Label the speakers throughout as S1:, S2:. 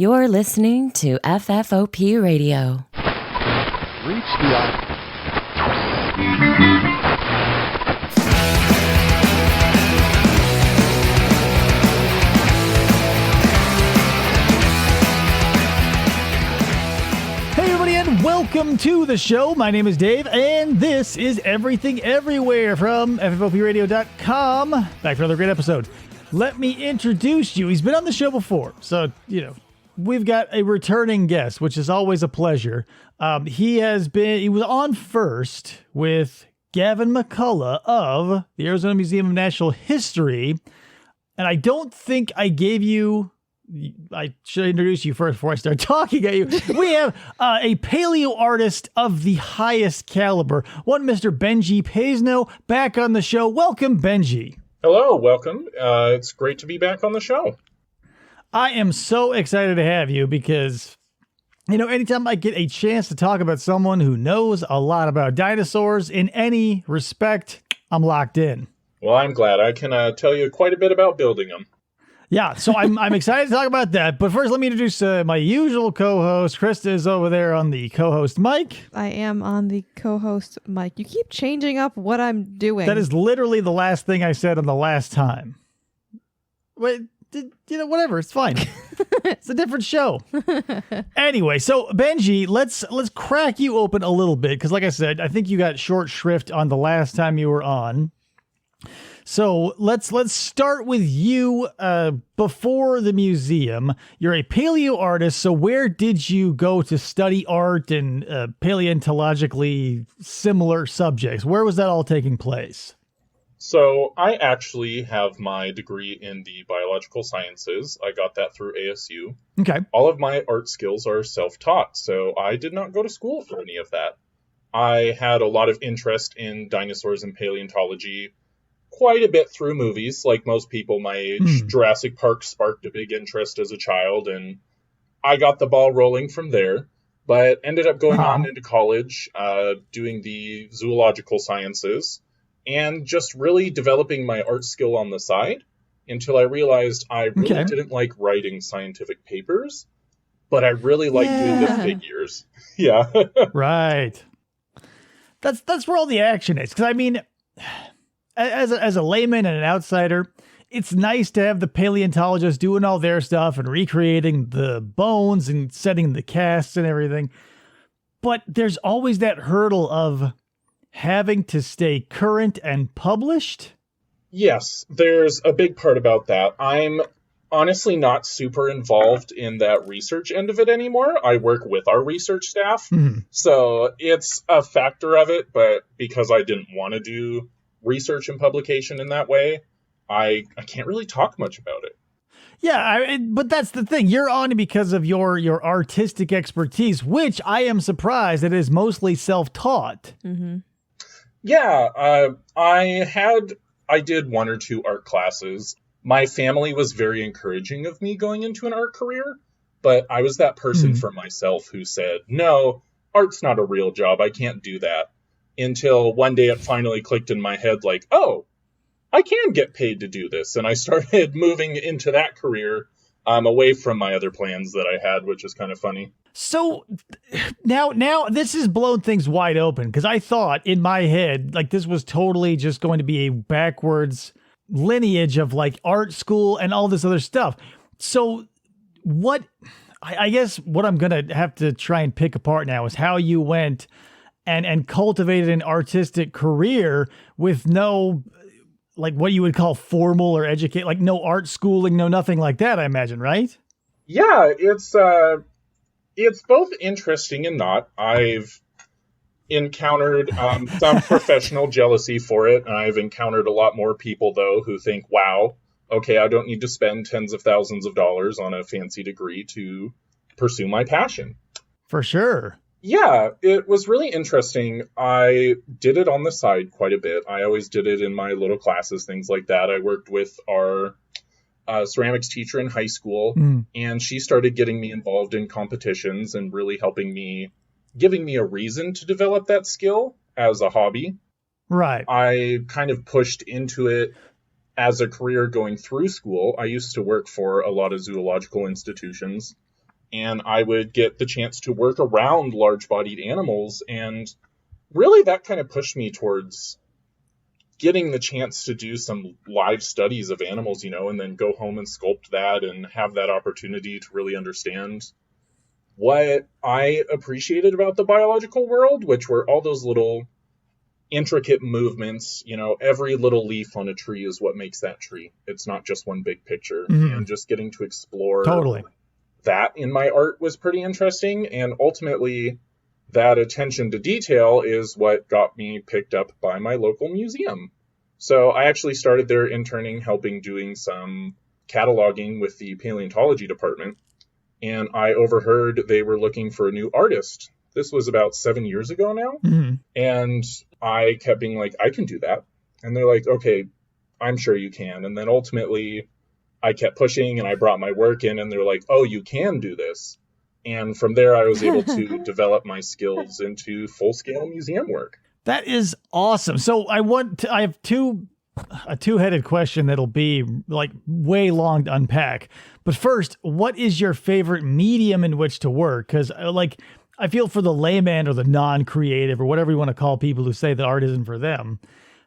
S1: You're listening to FFOP Radio.
S2: Reach the welcome to the show. My name is Dave, and this is Everything Everywhere from FFOPradio.com. Back for another great episode. Let me introduce you. He's been on the show before, so, we've got a returning guest, which is always a pleasure. He was on first with Gavin McCullough of the Arizona Museum of Natural History, and I don't think I gave you... I should introduce you first before I start talking at you. We have a paleo-artist of the highest caliber, one Mr. Benji Paysnoe, back on the show. Welcome, Benji.
S3: Hello, welcome. It's great to be back on the show.
S2: I am so excited to have you because, anytime I get a chance to talk about someone who knows a lot about dinosaurs in any respect, I'm locked in.
S3: Well, I'm glad. I can tell you quite a bit about building them.
S2: Yeah, so I'm excited to talk about that. But first, let me introduce my usual co-host. Krista is over there on the co-host mic.
S4: I am on the co-host mic. You keep changing up what I'm doing.
S2: That is literally the last thing I said on the last time. Wait, whatever. It's fine. It's a different show. Anyway, so Benji, let's crack you open a little bit because, like I said, I think you got short shrift on the last time you were on. So let's start with you before the museum. You're a paleo-artist, so where did you go to study art and paleontologically similar subjects? Where was that all taking place?
S3: So I actually have my degree in the biological sciences. I got that through ASU.
S2: Okay.
S3: All of my art skills are self-taught, so I did not go to school for any of that. I had a lot of interest in dinosaurs and paleontology, quite a bit through movies. Like most people my age, Jurassic Park sparked a big interest as a child, and I got the ball rolling from there, but ended up going on into college, doing the zoological sciences, and just really developing my art skill on the side until I realized I really didn't like writing scientific papers, but I really like doing the figures. Yeah.
S2: Right. That's where all the action is. Because, I mean... As a layman and an outsider, it's nice to have the paleontologists doing all their stuff and recreating the bones and setting the casts and everything. But there's always that hurdle of having to stay current and published.
S3: Yes, there's a big part about that. I'm honestly not super involved in that research end of it anymore. I work with our research staff. So it's a factor of it, but because I didn't want to do research and publication in that way, I can't really talk much about it.
S2: Yeah, but that's the thing. You're on because of your artistic expertise, which I am surprised that is mostly self-taught.
S3: Yeah, I did one or two art classes. My family was very encouraging of me going into an art career, but I was that person for myself who said, no, art's not a real job. I can't do that. Until one day it finally clicked in my head like, oh, I can get paid to do this. And I started moving into that career away from my other plans that I had, which is kind of funny.
S2: So now this has blown things wide open because I thought in my head, like this was totally just going to be a backwards lineage of like art school and all this other stuff. So I guess what I'm going to have to try and pick apart now is how you went and cultivated an artistic career with no, like what you would call formal or educate, like no art schooling, no nothing like that, I imagine, right?
S3: Yeah, it's both interesting and not. I've encountered some professional jealousy for it, and I've encountered a lot more people, though, who think, wow, okay, I don't need to spend tens of thousands of dollars on a fancy degree to pursue my passion.
S2: For sure.
S3: Yeah, it was really interesting. I did it on the side quite a bit. I always did it in my little classes, things like that. I worked with our ceramics teacher in high school, and she started getting me involved in competitions and really helping me, giving me a reason to develop that skill as a hobby.
S2: Right.
S3: I kind of pushed into it as a career going through school. I used to work for a lot of zoological institutions. and I would get the chance to work around large-bodied animals, and really that kind of pushed me towards getting the chance to do some live studies of animals, and then go home and sculpt that and have that opportunity to really understand what I appreciated about the biological world, which were all those little intricate movements. Every little leaf on a tree is what makes that tree. It's not just one big picture. And just getting to explore that in my art was pretty interesting. And ultimately, that attention to detail is what got me picked up by my local museum. So I actually started there interning, doing some cataloging with the paleontology department. And I overheard they were looking for a new artist. This was about 7 years ago now. And I kept being like, I can do that. And they're like, okay, I'm sure you can. And then ultimately I kept pushing and I brought my work in and they're like, oh, you can do this. And from there I was able to develop my skills into full-scale museum work.
S2: That is awesome. So I have a two-headed question that'll be like way long to unpack. But first, what is your favorite medium in which to work? Because I feel for the layman or the non-creative or whatever you want to call people who say that art isn't for them.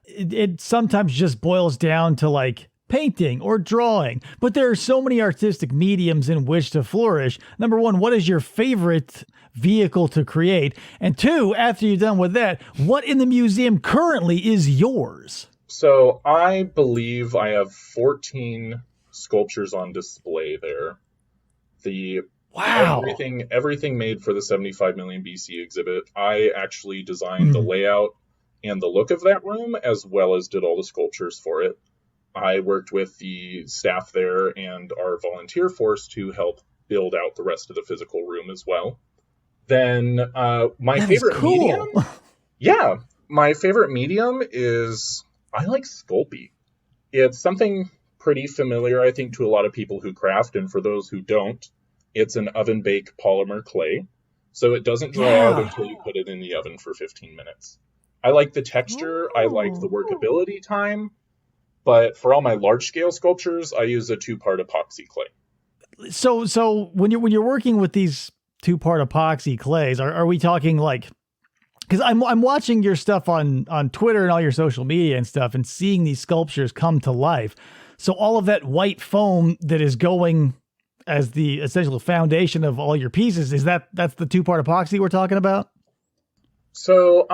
S2: It sometimes just boils down to like painting or drawing, but there are so many artistic mediums in which to flourish. Number one, what is your favorite vehicle to create? And two, after you're done with that, what in the museum currently is yours?
S3: So I believe I have 14 sculptures on display there.
S2: Wow.
S3: Everything made for the 75 million BC exhibit. I actually designed the layout and the look of that room, as well as did all the sculptures for it. I worked with the staff there and our volunteer force to help build out the rest of the physical room as well. Then my favorite medium... Yeah, my favorite medium is... I like Sculpey. It's something pretty familiar, I think, to a lot of people who craft, and for those who don't, it's an oven-baked polymer clay, so it doesn't dry out until you put it in the oven for 15 minutes. I like the texture, I like the workability time, but for all my large-scale sculptures, I use a 2-part epoxy clay.
S2: So when you're working with these 2-part epoxy clays, are we talking like... Because I'm watching your stuff on Twitter and all your social media and stuff and seeing these sculptures come to life. So all of that white foam that is going as the essential foundation of all your pieces, that's the 2-part epoxy we're talking about?
S3: So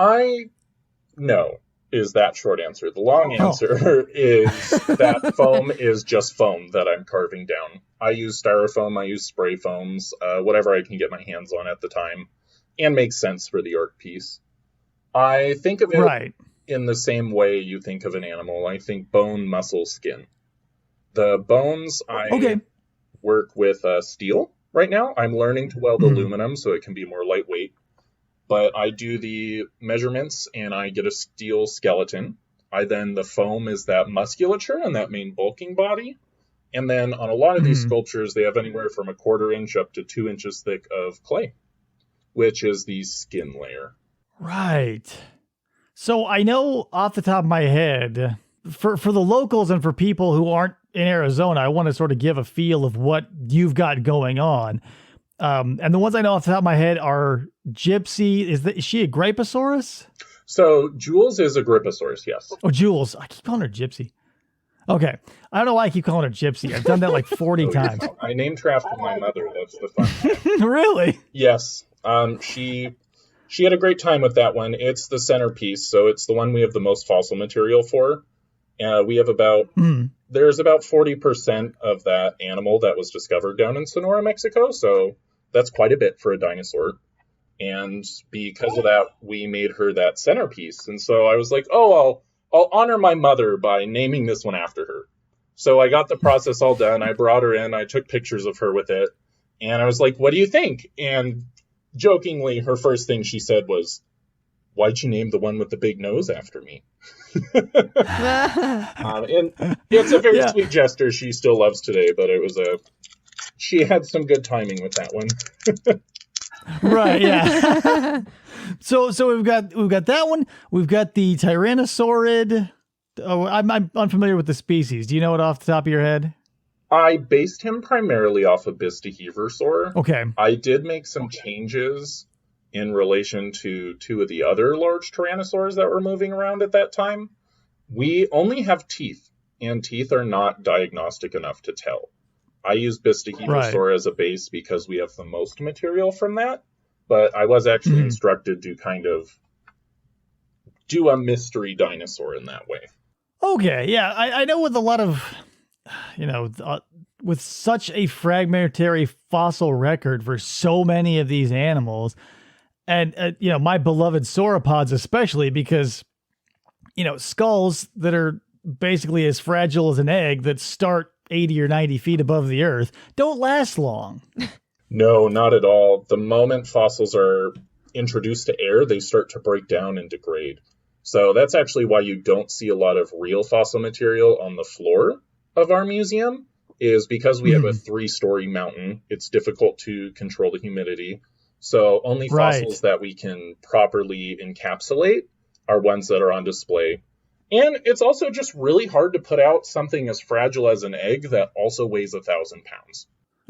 S3: no, is that short answer. The long answer is that foam is just foam that I'm carving down. I use styrofoam, I use spray foams, whatever I can get my hands on at the time, and makes sense for the art piece. I think of it in the same way you think of an animal. I think bone, muscle, skin. The bones, I work with steel right now. I'm learning to weld aluminum so it can be more lightweight. But I do the measurements and I get a steel skeleton. The foam is that musculature and that main bulking body. And then on a lot of these sculptures, they have anywhere from 1/4 inch up to 2 inches thick of clay, which is the skin layer.
S2: Right. So I know off the top of my head, for the locals and for people who aren't in Arizona, I want to sort of give a feel of what you've got going on. And the ones I know off the top of my head are Gypsy. Is she a Gryposaurus?
S3: So Jules is a Gryposaurus, yes.
S2: Oh, Jules. I keep calling her Gypsy. Okay. I don't know why I keep calling her Gypsy. I've done that like 40 times.
S3: I named her after my mother. That's the fun.
S2: Really?
S3: Yes. She had a great time with that one. It's the centerpiece, so it's the one we have the most fossil material for. We have there's about 40% of that animal that was discovered down in Sonora, Mexico, so that's quite a bit for a dinosaur. And because of that, we made her that centerpiece. And so I was like, I'll honor my mother by naming this one after her. So I got the process all done. I brought her in. I took pictures of her with it. And I was like, what do you think? And jokingly, her first thing she said was, why'd you name the one with the big nose after me? And it's a very sweet gesture she still loves today, but she had some good timing with that one.
S2: Right, yeah. So we've got that one. We've got the Tyrannosaurid. Oh, I'm unfamiliar with the species. Do you know it off the top of your head?
S3: I based him primarily off of Bistaheversaur.
S2: Okay.
S3: I did make some changes in relation to two of the other large tyrannosaurs that were moving around at that time. We only have teeth, and teeth are not diagnostic enough to tell. I use Bistaheversaur as a base because we have the most material from that, but I was actually instructed to kind of do a mystery dinosaur in that way.
S2: Okay, yeah, I know with a lot of, with such a fragmentary fossil record for so many of these animals, and, my beloved sauropods especially, because, skulls that are basically as fragile as an egg that start 80 or 90 feet above the earth don't last long.
S3: No, not at all. The moment fossils are introduced to air, they start to break down and degrade. So that's actually why you don't see a lot of real fossil material on the floor of our museum, is because we have a 3-story mountain. It's difficult to control the humidity. So only fossils that we can properly encapsulate are ones that are on display. And it's also just really hard to put out something as fragile as an egg that also weighs 1,000 pounds.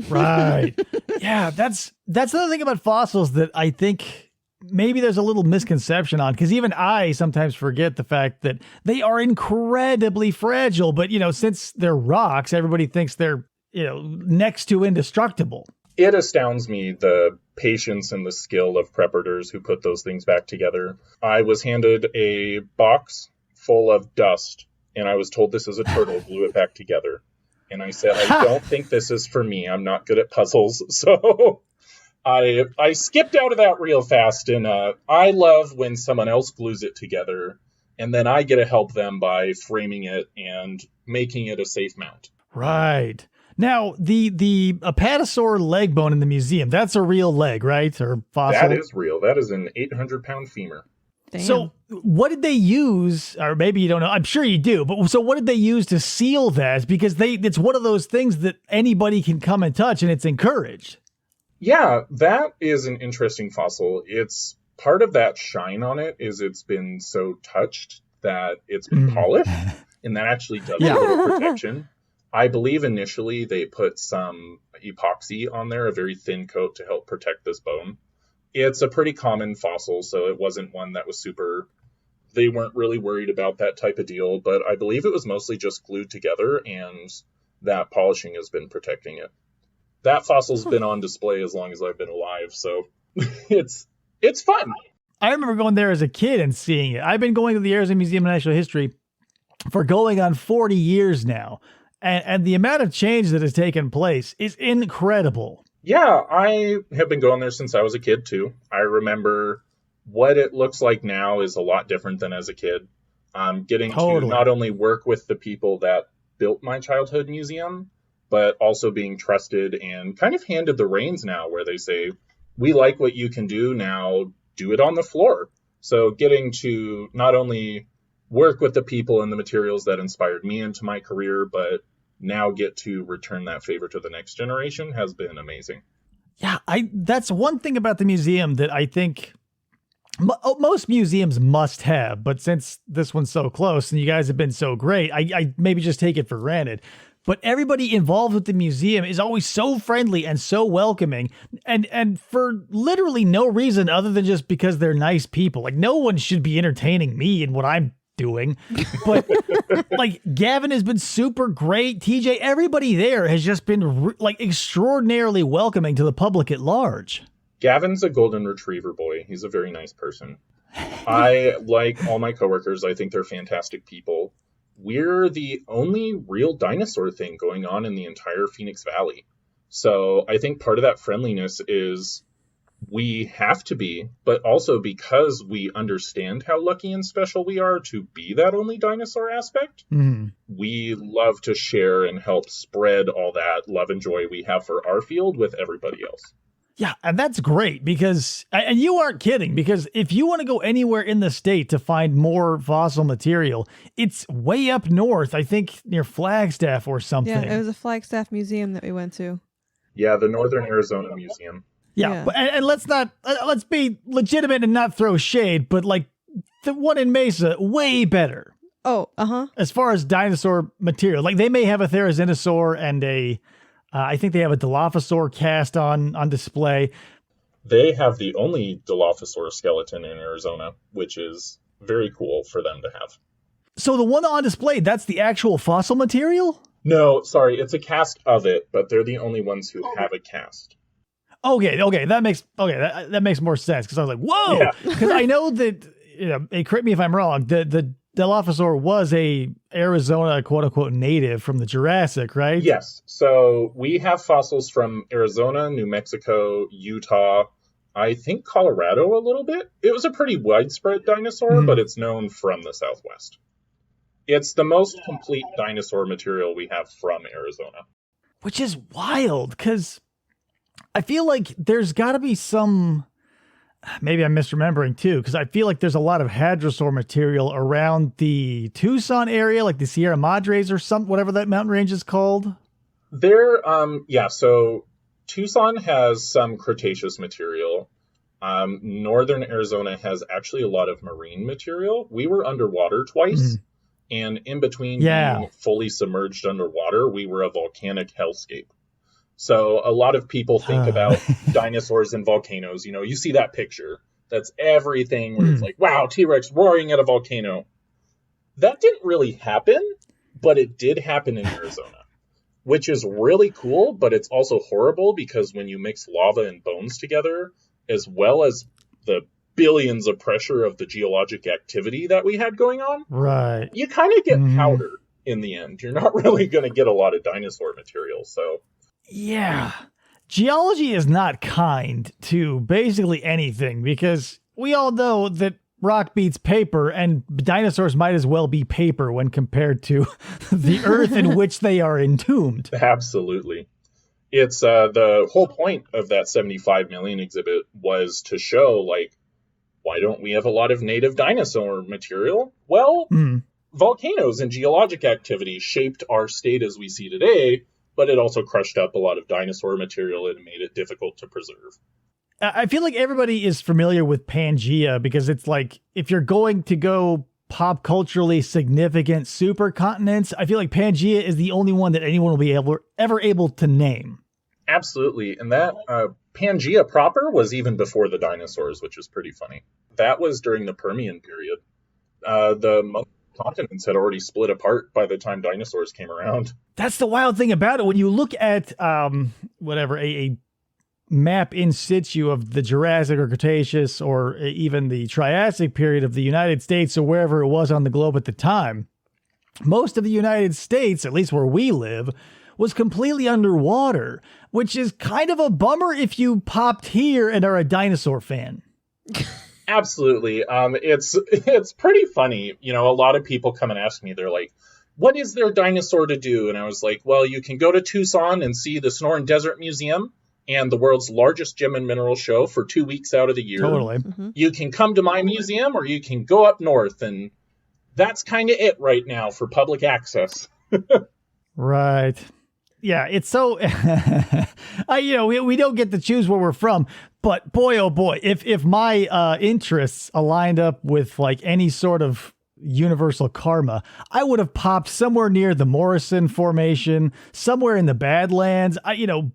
S2: Right. Yeah, that's another thing about fossils that I think maybe there's a little misconception on, because even I sometimes forget the fact that they are incredibly fragile. But, since they're rocks, everybody thinks they're, next to indestructible.
S3: It astounds me, the patience and the skill of preppers who put those things back together. I was handed a box full of dust, and I was told this is a turtle, glue it back together. And I said, I don't think this is for me. I'm not good at puzzles. So I skipped out of that real fast. And I love when someone else glues it together, and then I get to help them by framing it and making it a safe mount.
S2: Right. Now, the apatosaur leg bone in the museum, that's a real leg, right? Or fossil?
S3: That is real. That is an 800-pound femur.
S4: Damn.
S2: So what did they use, or maybe you don't know, I'm sure you do, but so what did they use to seal that? Because it's one of those things that anybody can come and touch, and it's encouraged.
S3: Yeah, that is an interesting fossil. It's part of that shine on it is it's been so touched that it's been polished, and that actually does a little protection. I believe initially they put some epoxy on there, a very thin coat to help protect this bone. It's a pretty common fossil, so it wasn't one that was they weren't really worried about that type of deal, but I believe it was mostly just glued together, and that polishing has been protecting it. That fossil's been on display as long as I've been alive, so it's fun.
S2: I remember going there as a kid and seeing it. I've been going to the Arizona Museum of Natural History for going on 40 years now, and the amount of change that has taken place is incredible.
S3: Yeah, I have been going there since I was a kid, too. I remember what it looks like now is a lot different than as a kid. Getting to not only work with the people that built my childhood museum, but also being trusted and kind of handed the reins now, where they say, we like what you can do now, do it on the floor. So getting to not only work with the people and the materials that inspired me into my career, but now get to return that favor to the next generation has been amazing.
S2: Yeah, that's one thing about the museum that I think most museums must have, but since this one's so close and you guys have been so great, I maybe just take it for granted. But everybody involved with the museum is always so friendly and so welcoming, and for literally no reason other than just because they're nice people. Like, no one should be entertaining me and what I'm doing, but like Gavin has been super great. TJ, everybody there has just been extraordinarily welcoming to the public at large.
S3: Gavin's a golden retriever boy. He's a very nice person. I like all my coworkers. I think they're fantastic people. We're the only real dinosaur thing going on in the entire Phoenix Valley. So I think part of that friendliness is we have to be, but also because we understand how lucky and special we are to be that only dinosaur aspect, we love to share and help spread all that love and joy we have for our field with everybody else.
S2: Yeah, and that's great because, and you aren't kidding, because if you want to go anywhere in the state to find more fossil material, it's way up north, I think near Flagstaff or something.
S4: Yeah, it was a Flagstaff museum that we went to.
S3: Yeah, the Northern Arizona Museum.
S2: Yeah. And let's be legitimate and not throw shade, but like the one in Mesa, way better.
S4: Oh,
S2: As far as dinosaur material, like they may have a therizinosaur and I think they have a Dilophosaur cast on display.
S3: They have the only Dilophosaur skeleton in Arizona, which is very cool for them to have.
S2: So the one on display, that's the actual fossil material?
S3: No, sorry, it's a cast of it, but they're the only ones who have a cast.
S2: Okay, that makes more sense because I was like, whoa, because I know that correct me if I'm wrong. The Dilophosaur was a Arizona quote unquote native from the Jurassic, right?
S3: Yes. So we have fossils from Arizona, New Mexico, Utah, I think Colorado a little bit. It was a pretty widespread dinosaur, but it's known from the Southwest. It's the most complete dinosaur material we have from Arizona.
S2: Which is wild because I feel like there's got to be some, maybe I'm misremembering too, because I feel like there's a lot of hadrosaur material around the Tucson area, like the Sierra Madres or whatever that mountain range is called.
S3: So Tucson has some Cretaceous material. Northern Arizona has actually a lot of marine material. We were underwater twice, and in between being fully submerged underwater, we were a volcanic hellscape. So a lot of people think about dinosaurs and volcanoes. You see that picture. That's everything where it's like, wow, T-Rex roaring at a volcano. That didn't really happen, but it did happen in Arizona, which is really cool, but it's also horrible because when you mix lava and bones together, as well as the billions of pressure of the geologic activity that we had going on,
S2: right,
S3: you kind of get powder in the end. You're not really going to get a lot of dinosaur material, so...
S2: Yeah. Geology is not kind to basically anything because we all know that rock beats paper and dinosaurs might as well be paper when compared to the earth in which they are entombed.
S3: Absolutely. It's the whole point of that 75 million exhibit was to show, like, why don't we have a lot of native dinosaur material? Well, volcanoes and geologic activity shaped our state as we see today, but it also crushed up a lot of dinosaur material and made it difficult to preserve.
S2: I feel like everybody is familiar with Pangea because it's like, if you're going to go pop culturally significant supercontinents, I feel like Pangea is the only one that anyone will be ever able to name.
S3: Absolutely. And that Pangea proper was even before the dinosaurs, which is pretty funny. That was during the Permian period. The continents had already split apart by the time dinosaurs came around.
S2: That's the wild thing about it. When you look at a map in situ of the Jurassic or Cretaceous or even the Triassic period of the United States or wherever it was on the globe at the time, most of the United States, at least where we live, was completely underwater, which is kind of a bummer if you popped here and are a dinosaur fan.
S3: Absolutely. It's pretty funny. A lot of people come and ask me, they're like, what is their dinosaur to do? And I was like, well, you can go to Tucson and see the Sonoran Desert Museum and the world's largest gem and mineral show for 2 weeks out of the year.
S2: Totally.
S3: You can come to my museum or you can go up north, and that's kind of it right now for public access.
S2: Right. Yeah, it's so we don't get to choose where we're from, but boy, oh boy, if my interests aligned up with like any sort of universal karma, I would have popped somewhere near the Morrison Formation, somewhere in the Badlands,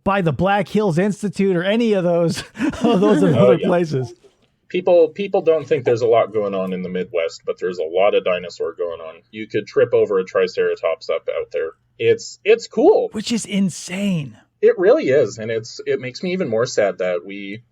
S2: by the Black Hills Institute or any of those other places.
S3: People don't think there's a lot going on in the Midwest, but there's a lot of dinosaur going on. You could trip over a Triceratops up out there. It's cool.
S2: Which is insane.
S3: It really is, and it makes me even more sad that we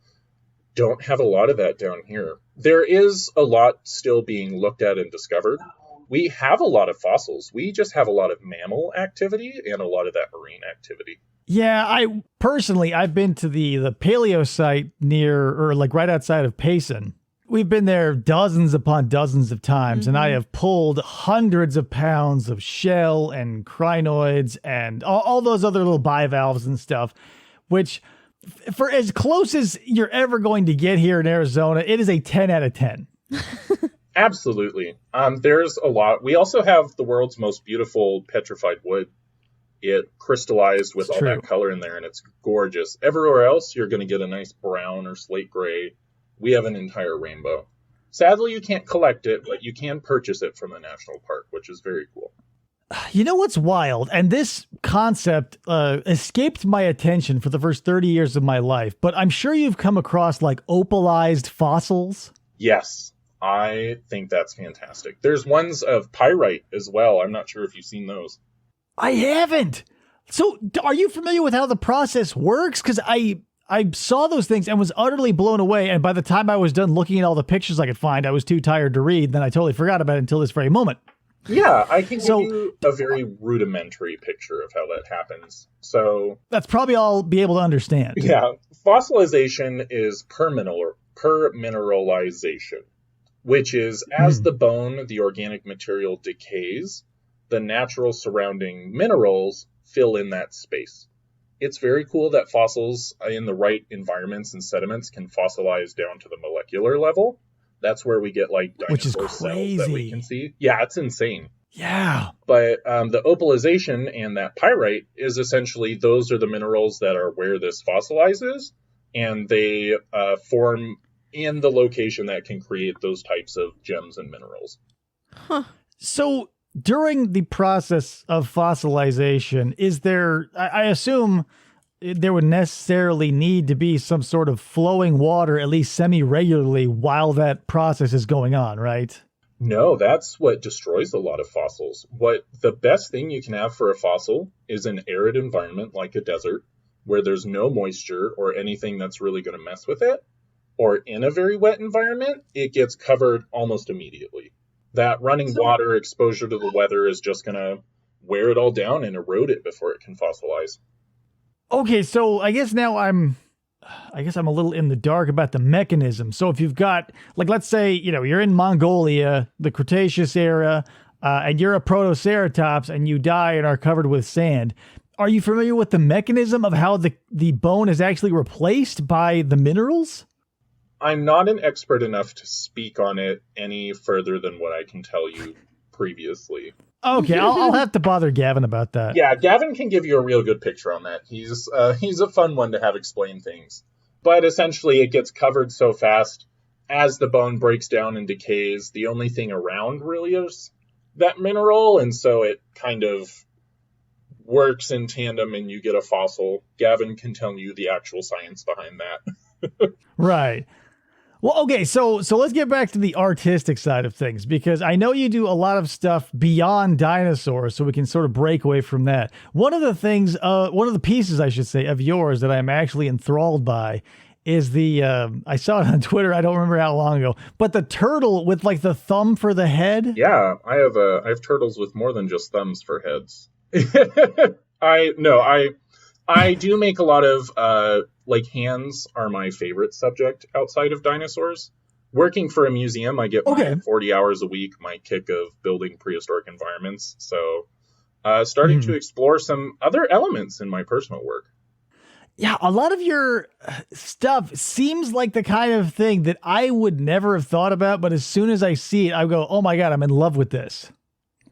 S3: don't have a lot of that down here. There is a lot still being looked at and discovered. We have a lot of fossils. We just have a lot of mammal activity and a lot of that marine activity.
S2: Yeah, I've been to the paleo site near, or like right outside of Payson. We've been there dozens upon dozens of times, and I have pulled hundreds of pounds of shell and crinoids and all those other little bivalves and stuff, which for as close as you're ever going to get here in Arizona, it is a 10 out of 10.
S3: Absolutely. There's a lot. We also have the world's most beautiful petrified wood. It crystallized with all that color in there, and it's gorgeous. Everywhere else, you're going to get a nice brown or slate gray. We have an entire rainbow. Sadly, you can't collect it, but you can purchase it from the national park, which is very cool.
S2: You know what's wild? And this concept escaped my attention for the first 30 years of my life, but I'm sure you've come across like opalized fossils.
S3: Yes, I think that's fantastic. There's ones of pyrite as well. I'm not sure if you've seen those.
S2: I haven't. So are you familiar with how the process works? Because I saw those things and was utterly blown away. And by the time I was done looking at all the pictures I could find, I was too tired to read. Then I totally forgot about it until this very moment.
S3: Yeah, I can give you a very rudimentary picture of how that happens. So
S2: that's probably all I'll be able to understand.
S3: Yeah, fossilization is permineralization, which is as the bone, the organic material decays, the natural surrounding minerals fill in that space. It's very cool that fossils in the right environments and sediments can fossilize down to the molecular level. That's where we get like dinosaur cells that we can see. Yeah, it's insane.
S2: Yeah.
S3: But the opalization and that pyrite is essentially those are the minerals that are where this fossilizes, and they form in the location that can create those types of gems and minerals.
S4: Huh.
S2: So during the process of fossilization, is there, I assume there would necessarily need to be some sort of flowing water, at least semi-regularly, while that process is going on, right?
S3: No, that's what destroys a lot of fossils. What the best thing you can have for a fossil is an arid environment like a desert, where there's no moisture or anything that's really going to mess with it. Or in a very wet environment, it gets covered almost immediately. That running water exposure to the weather is just going to wear it all down and erode it before it can fossilize.
S2: Okay, so I guess now I'm a little in the dark about the mechanism. So if you've got, like, let's say, you're in Mongolia, the Cretaceous era, and you're a Protoceratops and you die and are covered with sand. Are you familiar with the mechanism of how the bone is actually replaced by the minerals?
S3: I'm not an expert enough to speak on it any further than what I can tell you previously.
S2: Okay, I'll have to bother Gavin about that.
S3: Yeah, Gavin can give you a real good picture on that. He's a fun one to have explain things. But essentially, it gets covered so fast, as the bone breaks down and decays, the only thing around really is that mineral, and so it kind of works in tandem and you get a fossil. Gavin can tell you the actual science behind that.
S2: Right. Well, okay, so let's get back to the artistic side of things, because I know you do a lot of stuff beyond dinosaurs, so we can sort of break away from that. One of the pieces, I should say, of yours that I'm actually enthralled by is the, I saw it on Twitter, I don't remember how long ago, but the turtle with like the thumb for the head.
S3: Yeah, I have turtles with more than just thumbs for heads. I do make a lot of, hands are my favorite subject outside of dinosaurs. Working for a museum, I get my 40 hours a week, my kick of building prehistoric environments. So starting to explore some other elements in my personal work.
S2: Yeah, a lot of your stuff seems like the kind of thing that I would never have thought about, but as soon as I see it, I go, oh my God, I'm in love with this.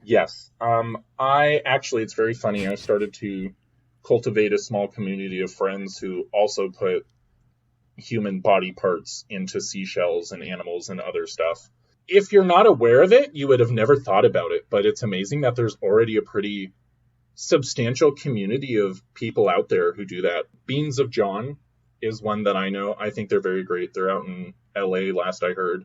S3: Yes. It's very funny. I started to cultivate a small community of friends who also put human body parts into seashells and animals and other stuff. If you're not aware of it, you would have never thought about it, but it's amazing that there's already a pretty substantial community of people out there who do that. Beans of John is one that I know. I think they're very great. They're out in LA, last I heard.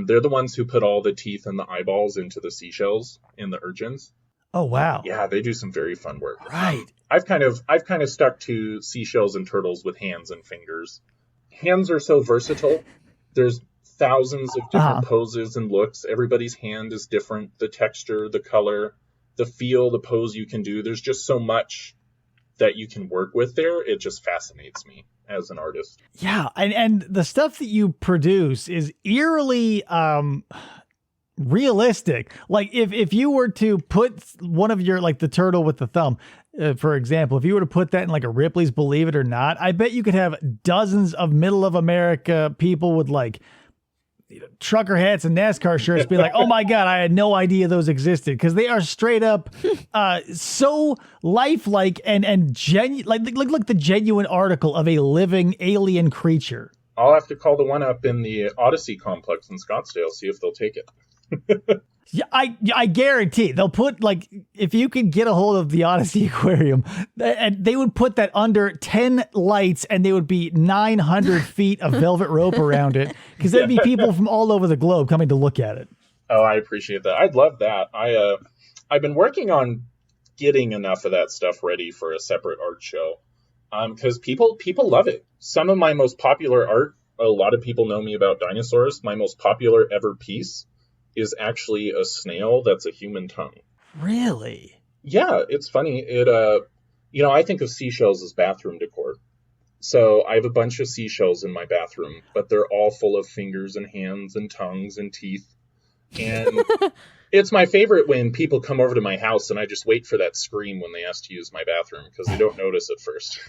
S3: They're the ones who put all the teeth and the eyeballs into the seashells in the urchins.
S2: Oh, wow.
S3: Yeah, they do some very fun work.
S2: Right.
S3: I've kind of stuck to seashells and turtles with hands and fingers. Hands are so versatile. There's thousands of different poses and looks. Everybody's hand is different. The texture, the color, the feel, the pose you can do. There's just so much that you can work with there. It just fascinates me as an artist.
S2: Yeah, and the stuff that you produce is eerily realistic. Like if you were to put one of your, like the turtle with the thumb, for example, if you were to put that in like a Ripley's Believe It or Not, I bet you could have dozens of middle of America people with like trucker hats and NASCAR shirts be like, oh my God, I had no idea those existed, because they are straight up so lifelike and genuine, like the genuine article of a living alien creature.
S3: I'll have to call the one up in the Odyssey complex in Scottsdale, see if they'll take it.
S2: Yeah, I guarantee they'll put, like, if you could get a hold of the Odyssey Aquarium, and they would put that under 10 lights, and there would be 900 feet of velvet rope around it, because there'd be people from all over the globe coming to look at it.
S3: Oh, I appreciate that. I'd love that. I've been working on getting enough of that stuff ready for a separate art show, because people love it. Some of my most popular art, a lot of people know me about dinosaurs. My most popular ever piece is actually a snail that's a human tongue.
S2: Really?
S3: Yeah, it's funny. I think of seashells as bathroom decor. So I have a bunch of seashells in my bathroom, but they're all full of fingers and hands and tongues and teeth. And it's my favorite when people come over to my house and I just wait for that scream when they ask to use my bathroom, because they don't notice at first.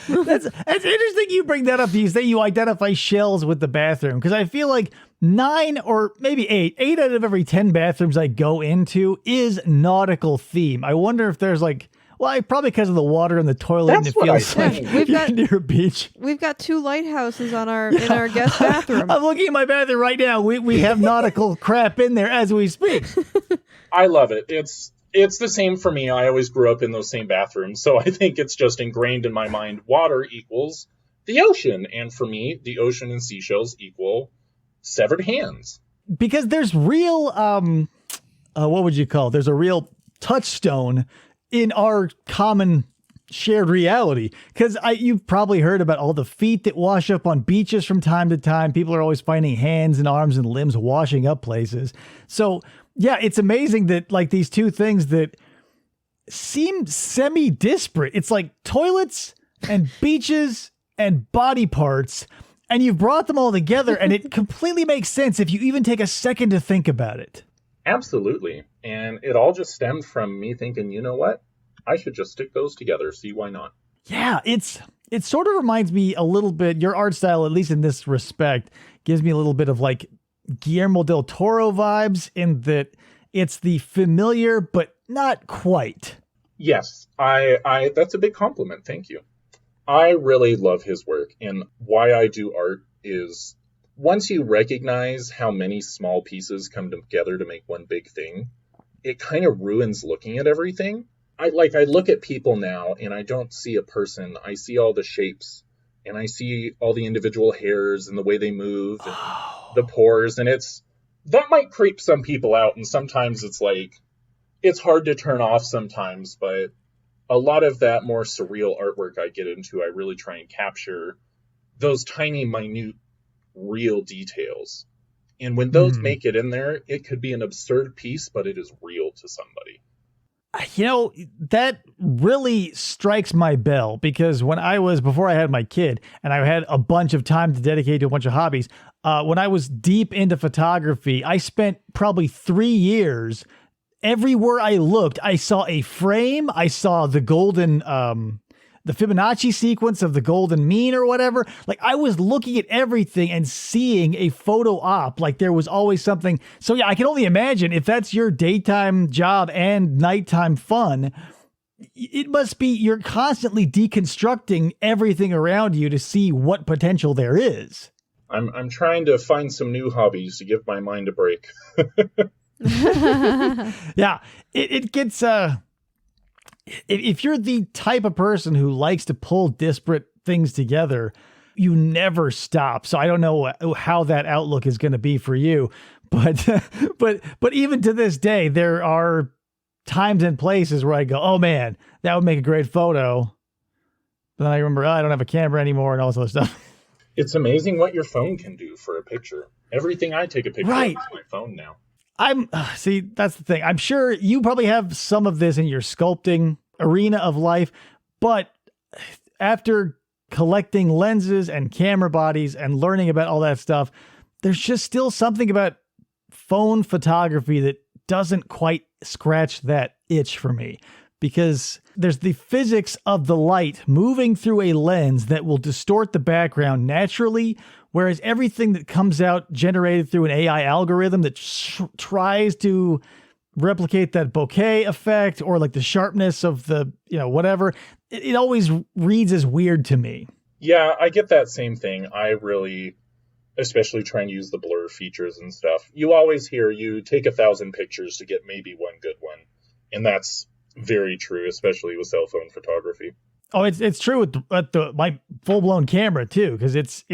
S2: That's interesting you bring that up. You say you identify shells with the bathroom, because I feel like 9 or maybe 8 out of every 10 bathrooms I go into is nautical theme. I wonder if there's probably because of the water in the toilet.
S3: That's
S2: and it feels like you're near a beach.
S4: We've got 2 lighthouses in our guest bathroom.
S2: I'm looking at my bathroom right now. We have nautical crap in there as we speak.
S3: I love it. It's the same for me. I always grew up in those same bathrooms, so I think it's just ingrained in my mind. Water equals the ocean, and for me, the ocean and seashells equal severed hands.
S2: Because there's real, what would you call it? There's a real touchstone in our common shared reality. Because you've probably heard about all the feet that wash up on beaches from time to time. People are always finding hands and arms and limbs washing up places. So yeah, it's amazing that like these two things that seem semi-disparate. It's like toilets and beaches and body parts, and you've brought them all together, and it completely makes sense if you even take a second to think about it.
S3: Absolutely. And it all just stemmed from me thinking, you know what? I should just stick those together. See why not?
S2: Yeah, it sort of reminds me a little bit, your art style, at least in this respect, gives me a little bit of like Guillermo del Toro vibes, in that it's the familiar, but not quite.
S3: Yes, I that's a big compliment. Thank you. I really love his work, and why I do art is once you recognize how many small pieces come together to make one big thing, it kind of ruins looking at everything. I look at people now and I don't see a person. I see all the shapes and I see all the individual hairs and the way they move and the pores, and that might creep some people out, and sometimes it's hard to turn off sometimes, but a lot of that more surreal artwork I get into, I really try and capture those tiny, minute, real details. And when those make it in there, it could be an absurd piece, but it is real to somebody.
S2: You know, that really strikes my bell, because before I had my kid and I had a bunch of time to dedicate to a bunch of hobbies, when I was deep into photography, I spent probably 3 years. Everywhere I looked, I saw a frame. I saw the golden, the Fibonacci sequence of the golden mean or whatever. Like, I was looking at everything and seeing a photo op. Like, there was always something. So yeah, I can only imagine if that's your daytime job and nighttime fun, it must be you're constantly deconstructing everything around you to see what potential there is.
S3: I'm trying to find some new hobbies to give my mind a break.
S2: Yeah, it gets if you're the type of person who likes to pull disparate things together, you never stop. So I don't know how that outlook is going to be for you, but even to this day, there are times and places where I go, oh man, that would make a great photo. But then I remember, I don't have a camera anymore and all this other stuff.
S3: It's amazing what your phone can do for a picture. Everything I take a picture of is my phone now.
S2: See, that's the thing. I'm sure you probably have some of this in your sculpting arena of life, but after collecting lenses and camera bodies and learning about all that stuff, there's just still something about phone photography that doesn't quite scratch that itch for me, because there's the physics of the light moving through a lens that will distort the background naturally, whereas everything that comes out generated through an AI algorithm that tries to replicate that bokeh effect or like the sharpness of the, whatever, it always reads as weird to me.
S3: Yeah, I get that same thing. I really, especially trying to use the blur features and stuff, you always hear you take 1,000 pictures to get maybe one good one. And that's very true, especially with cell phone photography.
S2: Oh, it's true with my full blown camera too, because it's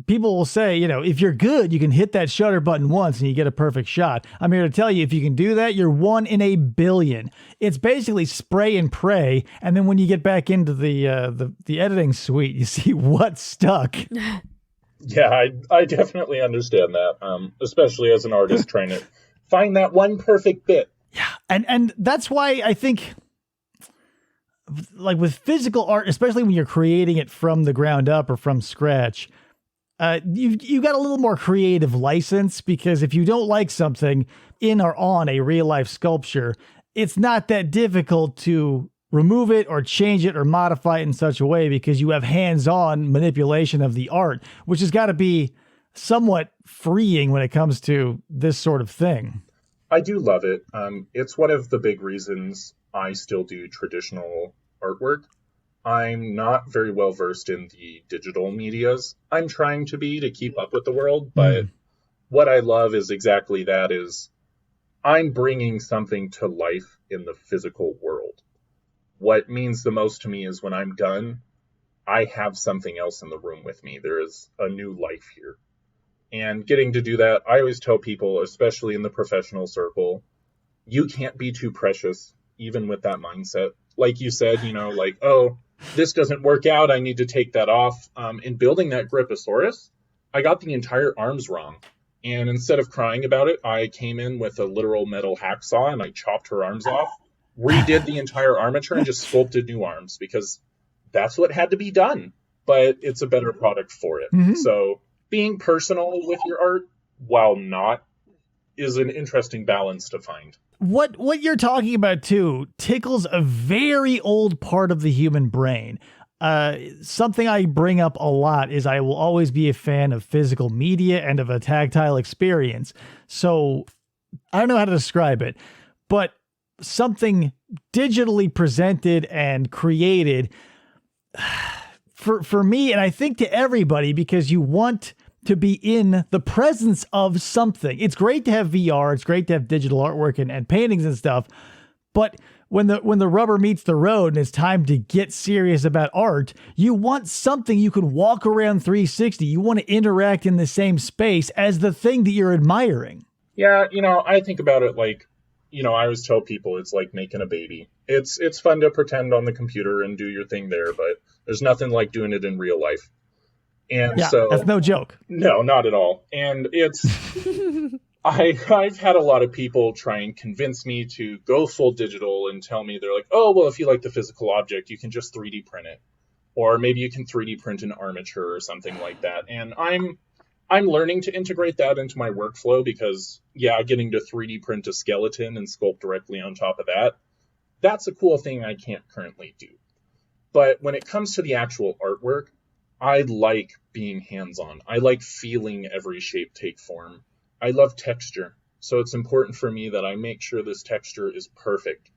S2: people will say, if you're good, you can hit that shutter button once and you get a perfect shot. I'm here to tell you, if you can do that, you're 1 in a billion. It's basically spray and pray, and then when you get back into the editing suite, you see what's stuck.
S3: Yeah, I definitely understand that, especially as an artist trying to find that one perfect bit.
S2: Yeah, and that's why I think, like with physical art, especially when you're creating it from the ground up or from scratch, you got a little more creative license, because if you don't like something in or on a real life sculpture, it's not that difficult to remove it or change it or modify it in such a way, because you have hands-on manipulation of the art, which has got to be somewhat freeing when it comes to this sort of thing.
S3: I do love it. It's one of the big reasons I still do traditional artwork. I'm not very well versed in the digital medias. I'm trying to be to keep up with the world, but what I love is exactly that, is I'm bringing something to life in the physical world. What means the most to me is when I'm done, I have something else in the room with me. There is a new life here. And getting to do that, I always tell people, especially in the professional circle, you can't be too precious, even with that mindset. Like you said, like, oh, this doesn't work out, I need to take that off. In building that Griposaurus, I got the entire arms wrong. And instead of crying about it, I came in with a literal metal hacksaw and I chopped her arms off, redid the entire armature, and just sculpted new arms, because that's what had to be done. But it's a better product for it. Mm-hmm. So being personal with your art, while not, is an interesting balance to find.
S2: What you're talking about too tickles a very old part of the human brain. Something I bring up a lot is I will always be a fan of physical media and of a tactile experience. So I don't know how to describe it, but something digitally presented and created for me, and I think to everybody, because you want to be in the presence of something. It's great to have VR. It's great to have digital artwork and paintings and stuff. But when the rubber meets the road and it's time to get serious about art, you want something you can walk around 360. You want to interact in the same space as the thing that you're admiring.
S3: Yeah, I think about it like, I always tell people it's like making a baby. It's fun to pretend on the computer and do your thing there, but there's nothing like doing it in real life. And
S2: yeah,
S3: so
S2: that's no joke.
S3: No, not at all. And it's I've had a lot of people try and convince me to go full digital and tell me, they're like, oh, well, if you like the physical object, you can just 3D print it. Or maybe you can 3D print an armature or something like that. And I'm learning to integrate that into my workflow, because getting to 3D print a skeleton and sculpt directly on top of that, that's a cool thing I can't currently do. But when it comes to the actual artwork, I like being hands-on. I like feeling every shape take form. I love texture. So it's important for me that I make sure this texture is perfect.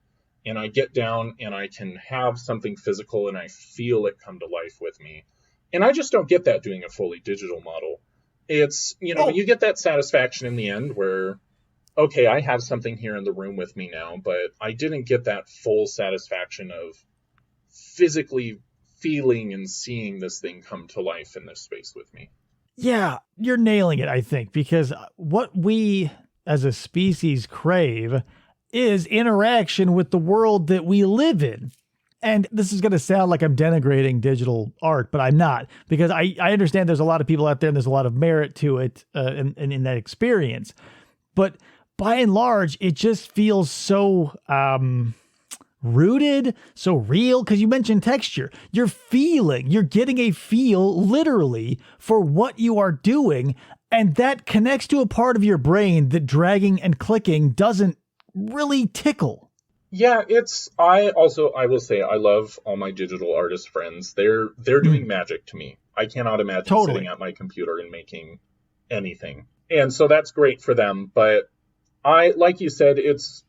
S3: And I get down and I can have something physical and I feel it come to life with me. And I just don't get that doing a fully digital model. It's, you get that satisfaction in the end where, okay, I have something here in the room with me now, but I didn't get that full satisfaction of physically feeling and seeing this thing come to life in this space with me.
S2: Yeah, you're nailing it, I think, because what we as a species crave is interaction with the world that we live in. And this is going to sound like I'm denigrating digital art, but I'm not, because I understand there's a lot of people out there and there's a lot of merit to it in that experience. But by and large, it just feels so rooted, so real, because you mentioned texture. You're getting a feel literally for what you are doing, and that connects to a part of your brain that dragging and clicking doesn't really tickle.
S3: Yeah, I will say I love all my digital artist friends. They're doing magic to me. I cannot imagine sitting at my computer and making anything. And so that's great for them, but like you said, it's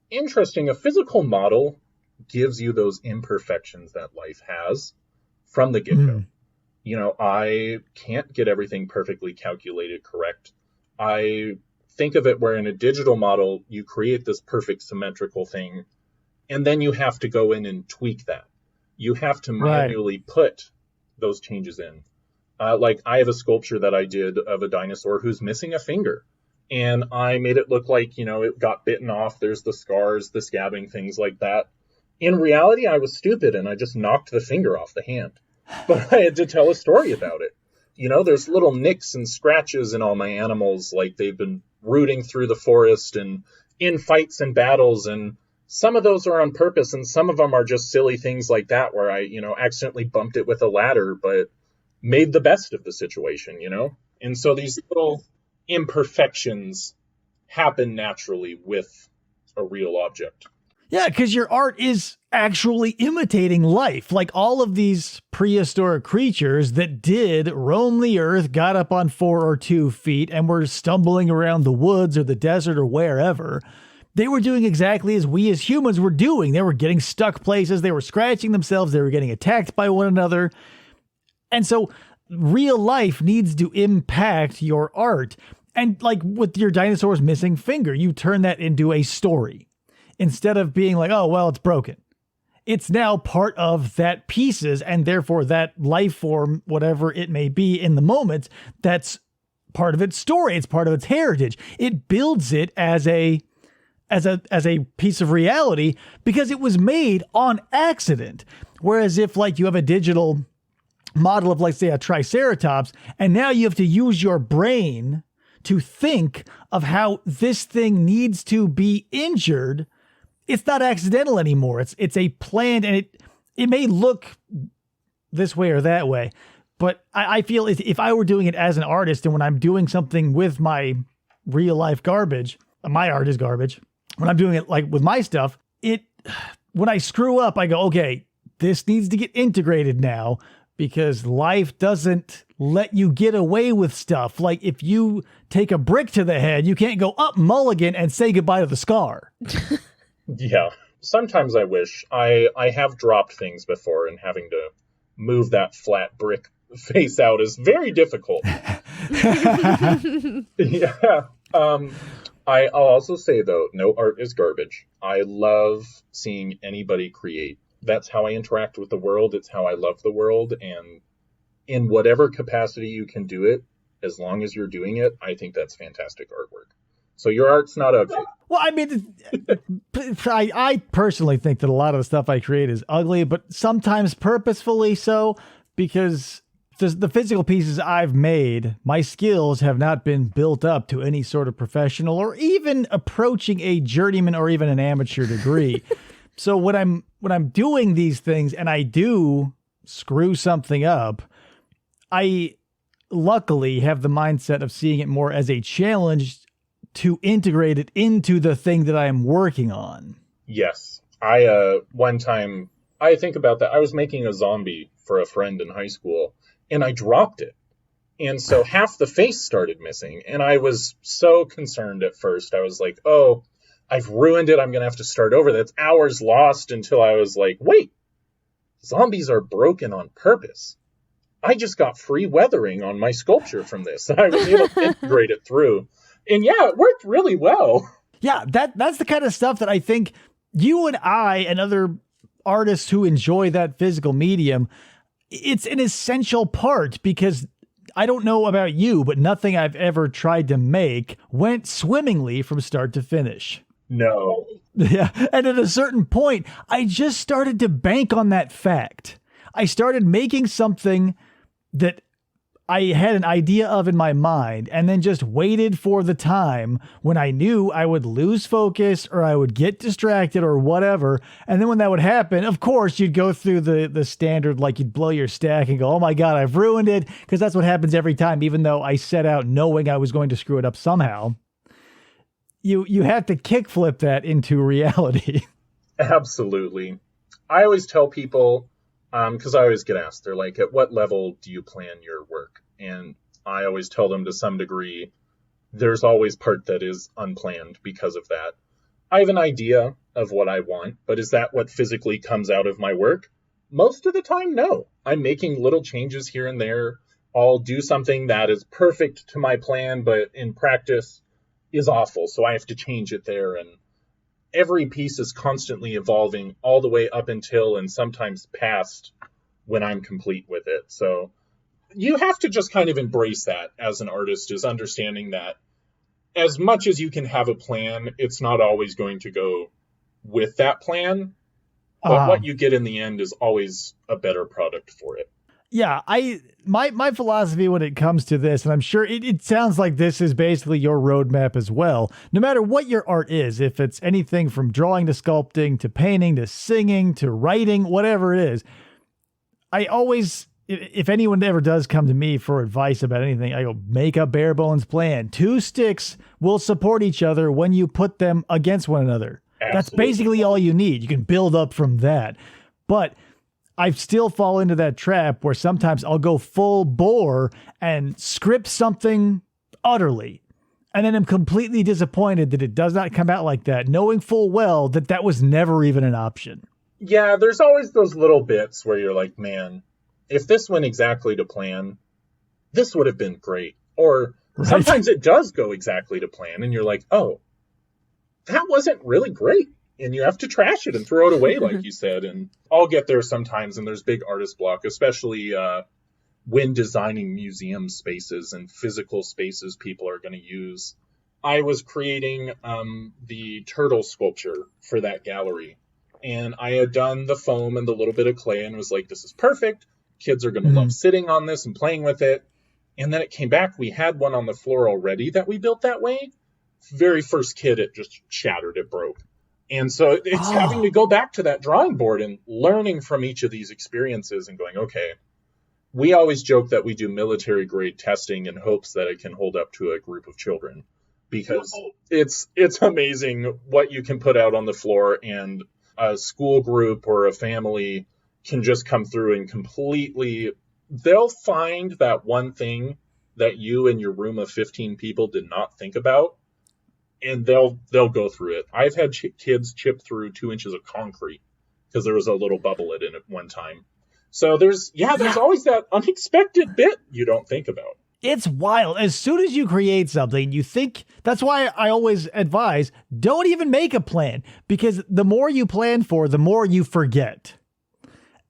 S3: interesting. A physical model gives you those imperfections that life has. from the get-go. You know, I can't get everything perfectly calculated correct. I think of it where in a digital model, you create this perfect symmetrical thing, and then you have to go in and tweak that. You have to manually put those changes in. Like I have a sculpture that I did of a dinosaur who's missing a finger. And I made it look like, you know, it got bitten off. There's the scars, the scabbing, things like that. In reality, I was stupid and I just knocked the finger off the hand. But I had to tell a story about it. You know, there's little nicks and scratches in all my animals, like they've been rooting through the forest and in fights and battles. And some of those are on purpose and some of them are just silly things like that where I, you know, accidentally bumped it with a ladder, but made the best of the situation, you know? And so these little imperfections happen naturally with a real object.
S2: Yeah, because your art is actually imitating life. Like all of these prehistoric creatures that did roam the earth, got up on 4 or 2 feet, and were stumbling around the woods or the desert or wherever. They were doing exactly as we as humans were doing. They were getting stuck places. They were scratching themselves. They were getting attacked by one another. And so real life needs to impact your art. And like with your dinosaur's missing finger, you turn that into a story. Instead of being like, oh, well, it's broken. It's now part of that pieces, and therefore that life form, whatever it may be in the moment, that's part of its story. It's part of its heritage. It builds it as a piece of reality because it was made on accident. Whereas if like you have a digital model of, like, say, a Triceratops, and now you have to use your brain to think of how this thing needs to be injured, it's not accidental anymore. It's a planned, and it may look this way or that way, but I feel if I were doing it as an artist, and when I'm doing something with my real life garbage, my art is garbage. When I'm doing it like with my stuff, when I screw up, I go, okay, this needs to get integrated now, because life doesn't let you get away with stuff. Like if you take a brick to the head, you can't go up mulligan and say goodbye to the scar.
S3: Yeah. Sometimes I wish. I have dropped things before, and having to move that flat brick face out is very difficult. Yeah. I'll also say, though, no art is garbage. I love seeing anybody create. That's how I interact with the world. It's how I love the world. And in whatever capacity you can do it, as long as you're doing it, I think that's fantastic artwork. So your art's not ugly.
S2: Well, I mean, I personally think that a lot of the stuff I create is ugly, but sometimes purposefully so, because the physical pieces I've made, my skills have not been built up to any sort of professional or even approaching a journeyman or even an amateur degree. So when I'm doing these things and I do screw something up, I luckily have the mindset of seeing it more as a challenge to integrate it into the thing that I am working on.
S3: Yes. One time, I think about that. I was making a zombie for a friend in high school, and I dropped it. And so half the face started missing, and I was so concerned at first. I was like, oh, I've ruined it. I'm going to have to start over. That's hours lost, until I was like, wait, zombies are broken on purpose. I just got free weathering on my sculpture from this. I was able to integrate it through. And yeah, it worked really well.
S2: Yeah, that's the kind of stuff that I think you and I and other artists who enjoy that physical medium, it's an essential part, because I don't know about you, but nothing I've ever tried to make went swimmingly from start to finish.
S3: No.
S2: Yeah, and at a certain point, I just started to bank on that fact. I started making something that I had an idea of in my mind, and then just waited for the time when I knew I would lose focus or I would get distracted or whatever. And then when that would happen, of course, you'd go through the standard, like you'd blow your stack and go, oh my God, I've ruined it. Because that's what happens every time, even though I set out knowing I was going to screw it up somehow. You have to kickflip that into reality.
S3: Absolutely. I always tell people, because I always get asked, they're like, at what level do you plan your work? And I always tell them, to some degree, there's always part that is unplanned because of that. I have an idea of what I want, but is that what physically comes out of my work? Most of the time, no. I'm making little changes here and there. I'll do something that is perfect to my plan, but in practice is awful, so I have to change it there. And every piece is constantly evolving all the way up until and sometimes past when I'm complete with it. So you have to just kind of embrace that as an artist, is understanding that as much as you can have a plan, it's not always going to go with that plan. But what you get in the end is always a better product for it.
S2: Yeah, my philosophy when it comes to this, and I'm sure it sounds like this is basically your roadmap as well. No matter what your art is, if it's anything from drawing to sculpting to painting to singing to writing, whatever it is, I always, if anyone ever does come to me for advice about anything, I go, make a bare bones plan. 2 sticks will support each other when you put them against one another. Absolutely. That's basically all you need. You can build up from that. But I still fall into that trap where sometimes I'll go full bore and script something utterly. And then I'm completely disappointed that it does not come out like that, knowing full well that that was never even an option.
S3: Yeah, there's always those little bits where you're like, man, if this went exactly to plan, this would have been great. Or sometimes it does go exactly to plan and you're like, oh, that wasn't really great. And you have to trash it and throw it away, like you said. And I'll get there sometimes, and there's big artist block, especially when designing museum spaces and physical spaces people are going to use. I was creating the turtle sculpture for that gallery. And I had done the foam and the little bit of clay and was like, this is perfect. Kids are going to love sitting on this and playing with it. And then it came back. We had one on the floor already that we built that way. Very first kid, it just shattered. It broke. And so it's having to go back to that drawing board and learning from each of these experiences and going, okay, we always joke that we do military grade testing in hopes that it can hold up to a group of children, because it's amazing what you can put out on the floor, and a school group or a family can just come through and completely, they'll find that one thing that you and your room of 15 people did not think about. And they'll go through it. I've had kids chip through 2 inches of concrete because there was a little bubble in it at one time. So there's always that unexpected bit you don't think about.
S2: It's wild. As soon as you create something, you think, that's why I always advise, don't even make a plan, because the more you plan for, the more you forget.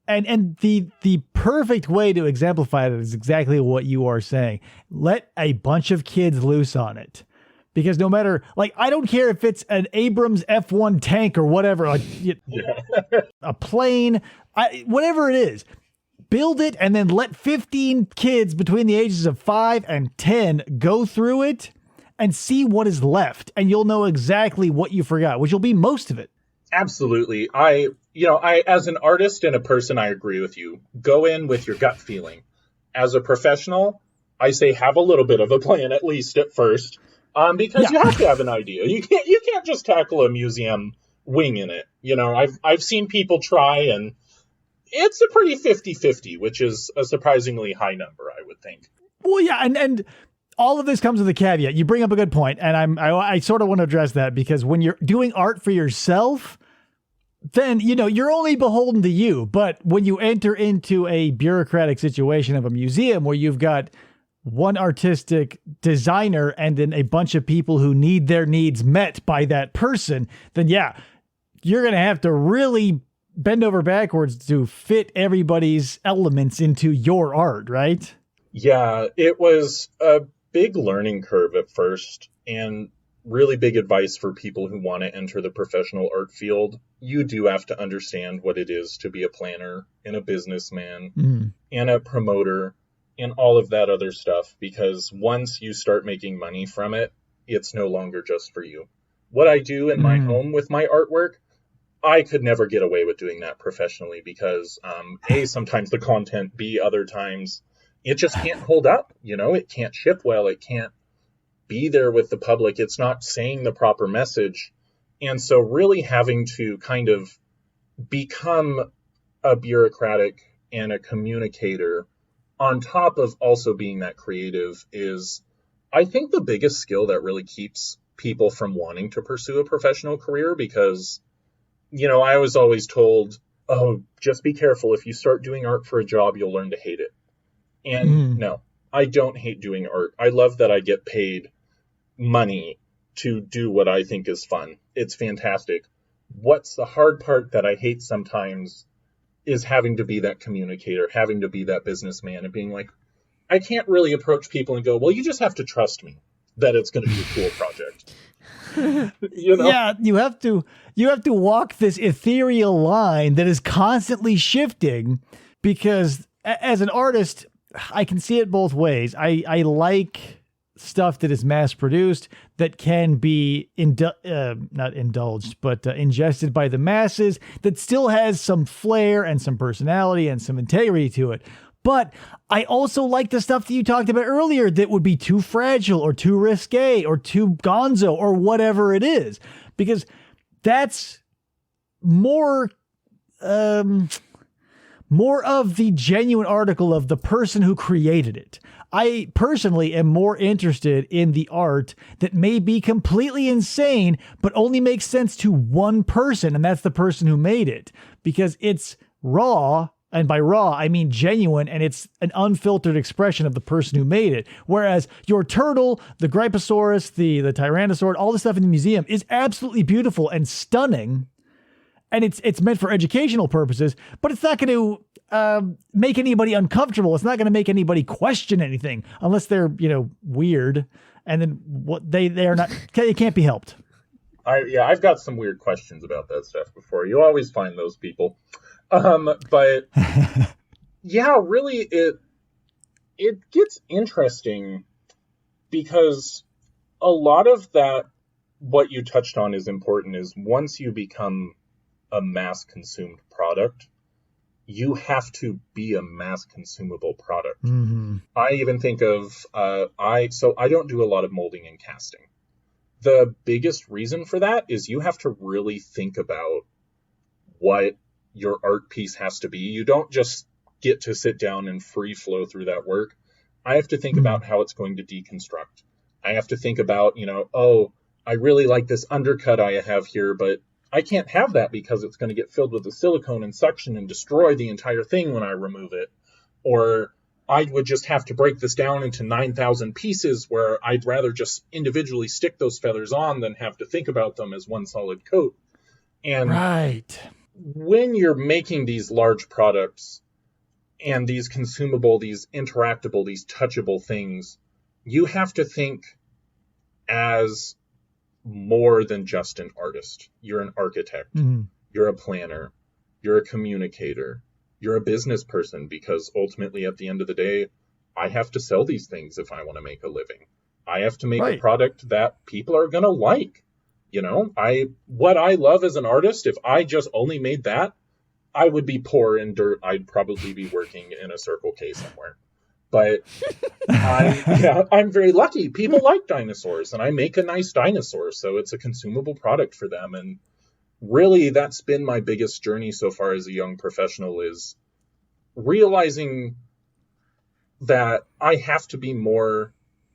S2: And the perfect way to exemplify that is exactly what you are saying. Let a bunch of kids loose on it. Because no matter, like, I don't care if it's an Abrams F1 tank or whatever, like a plane, whatever it is, build it and then let 15 kids between the ages of 5 and 10 go through it and see what is left. And you'll know exactly what you forgot, which will be most of it.
S3: Absolutely. I, as an artist and a person, I agree with you. Go in with your gut feeling. As a professional, I say have a little bit of a plan, at least at first. Because you have to have an idea. You can't just tackle a museum winging it. I've seen people try, and it's a pretty 50-50, which is a surprisingly high number, I would think.
S2: Well, yeah, and all of this comes with a caveat. You bring up a good point, and I sort of want to address that, because when you're doing art for yourself, then, you're only beholden to you. But when you enter into a bureaucratic situation of a museum where you've got one artistic designer and then a bunch of people who need their needs met by that person, then you're going to have to really bend over backwards to fit everybody's elements into your art, right?
S3: Yeah, it was a big learning curve at first, and really big advice for people who want to enter the professional art field. You do have to understand what it is to be a planner and a businessman and a promoter and all of that other stuff, because once you start making money from it, it's no longer just for you. What I do in my home with my artwork, I could never get away with doing that professionally, because A, sometimes the content, B, other times it just can't hold up. It can't ship well. It can't be there with the public. It's not saying the proper message. And so really having to kind of become a bureaucratic and a communicator on top of also being that creative is, I think, the biggest skill that really keeps people from wanting to pursue a professional career. Because, I was always told, oh, just be careful. If you start doing art for a job, you'll learn to hate it. And no, I don't hate doing art. I love that I get paid money to do what I think is fun. It's fantastic. What's the hard part that I hate sometimes is having to be that communicator, having to be that businessman, and being like, I can't really approach people and go, well, you just have to trust me that it's going to be a cool project. You know?
S2: Yeah, you have to walk this ethereal line that is constantly shifting, because as an artist, I can see it both ways. I like stuff that is mass produced, that can be not indulged, but ingested by the masses, that still has some flair and some personality and some integrity to it. But I also like the stuff that you talked about earlier that would be too fragile or too risque or too gonzo or whatever it is, because that's more of the genuine article of the person who created it. I personally am more interested in the art that may be completely insane, but only makes sense to one person, and that's the person who made it, because it's raw. And by raw, I mean genuine, and it's an unfiltered expression of the person who made it. Whereas your turtle, the Gryposaurus, the Tyrannosaurid, all the stuff in the museum is absolutely beautiful and stunning. And it's meant for educational purposes, but it's not going to make anybody uncomfortable. It's not going to make anybody question anything unless they're, weird. And then what they're not, it can't be helped.
S3: I've got some weird questions about that stuff before. You always find those people. But yeah, really it gets interesting, because a lot of that, what you touched on is important, is once you become a mass consumed product, you have to be a mass consumable product. Mm-hmm. I even think of, I don't do a lot of molding and casting. The biggest reason for that is you have to really think about what your art piece has to be. You don't just get to sit down and free flow through that work. I have to think about how it's going to deconstruct. I have to think about, I really like this undercut I have here, but I can't have that because it's going to get filled with the silicone and suction and destroy the entire thing when I remove it. Or I would just have to break this down into 9,000 pieces, where I'd rather just individually stick those feathers on than have to think about them as one solid coat. And
S2: right.
S3: When you're making these large products and these consumable, these interactable, these touchable things, you have to think as more than just an artist. You're an architect. Mm-hmm. You're a planner. You're a communicator. You're a business person, because ultimately at the end of the day, I have to sell these things if I want to make a living. I have to make a product that people are going to like. What I love as an artist, if I just only made that, I would be poor in dirt. I'd probably be working in a Circle K somewhere. But I'm very lucky. People like dinosaurs, and I make a nice dinosaur, so it's a consumable product for them. And really, that's been my biggest journey so far as a young professional, is realizing that I have to be more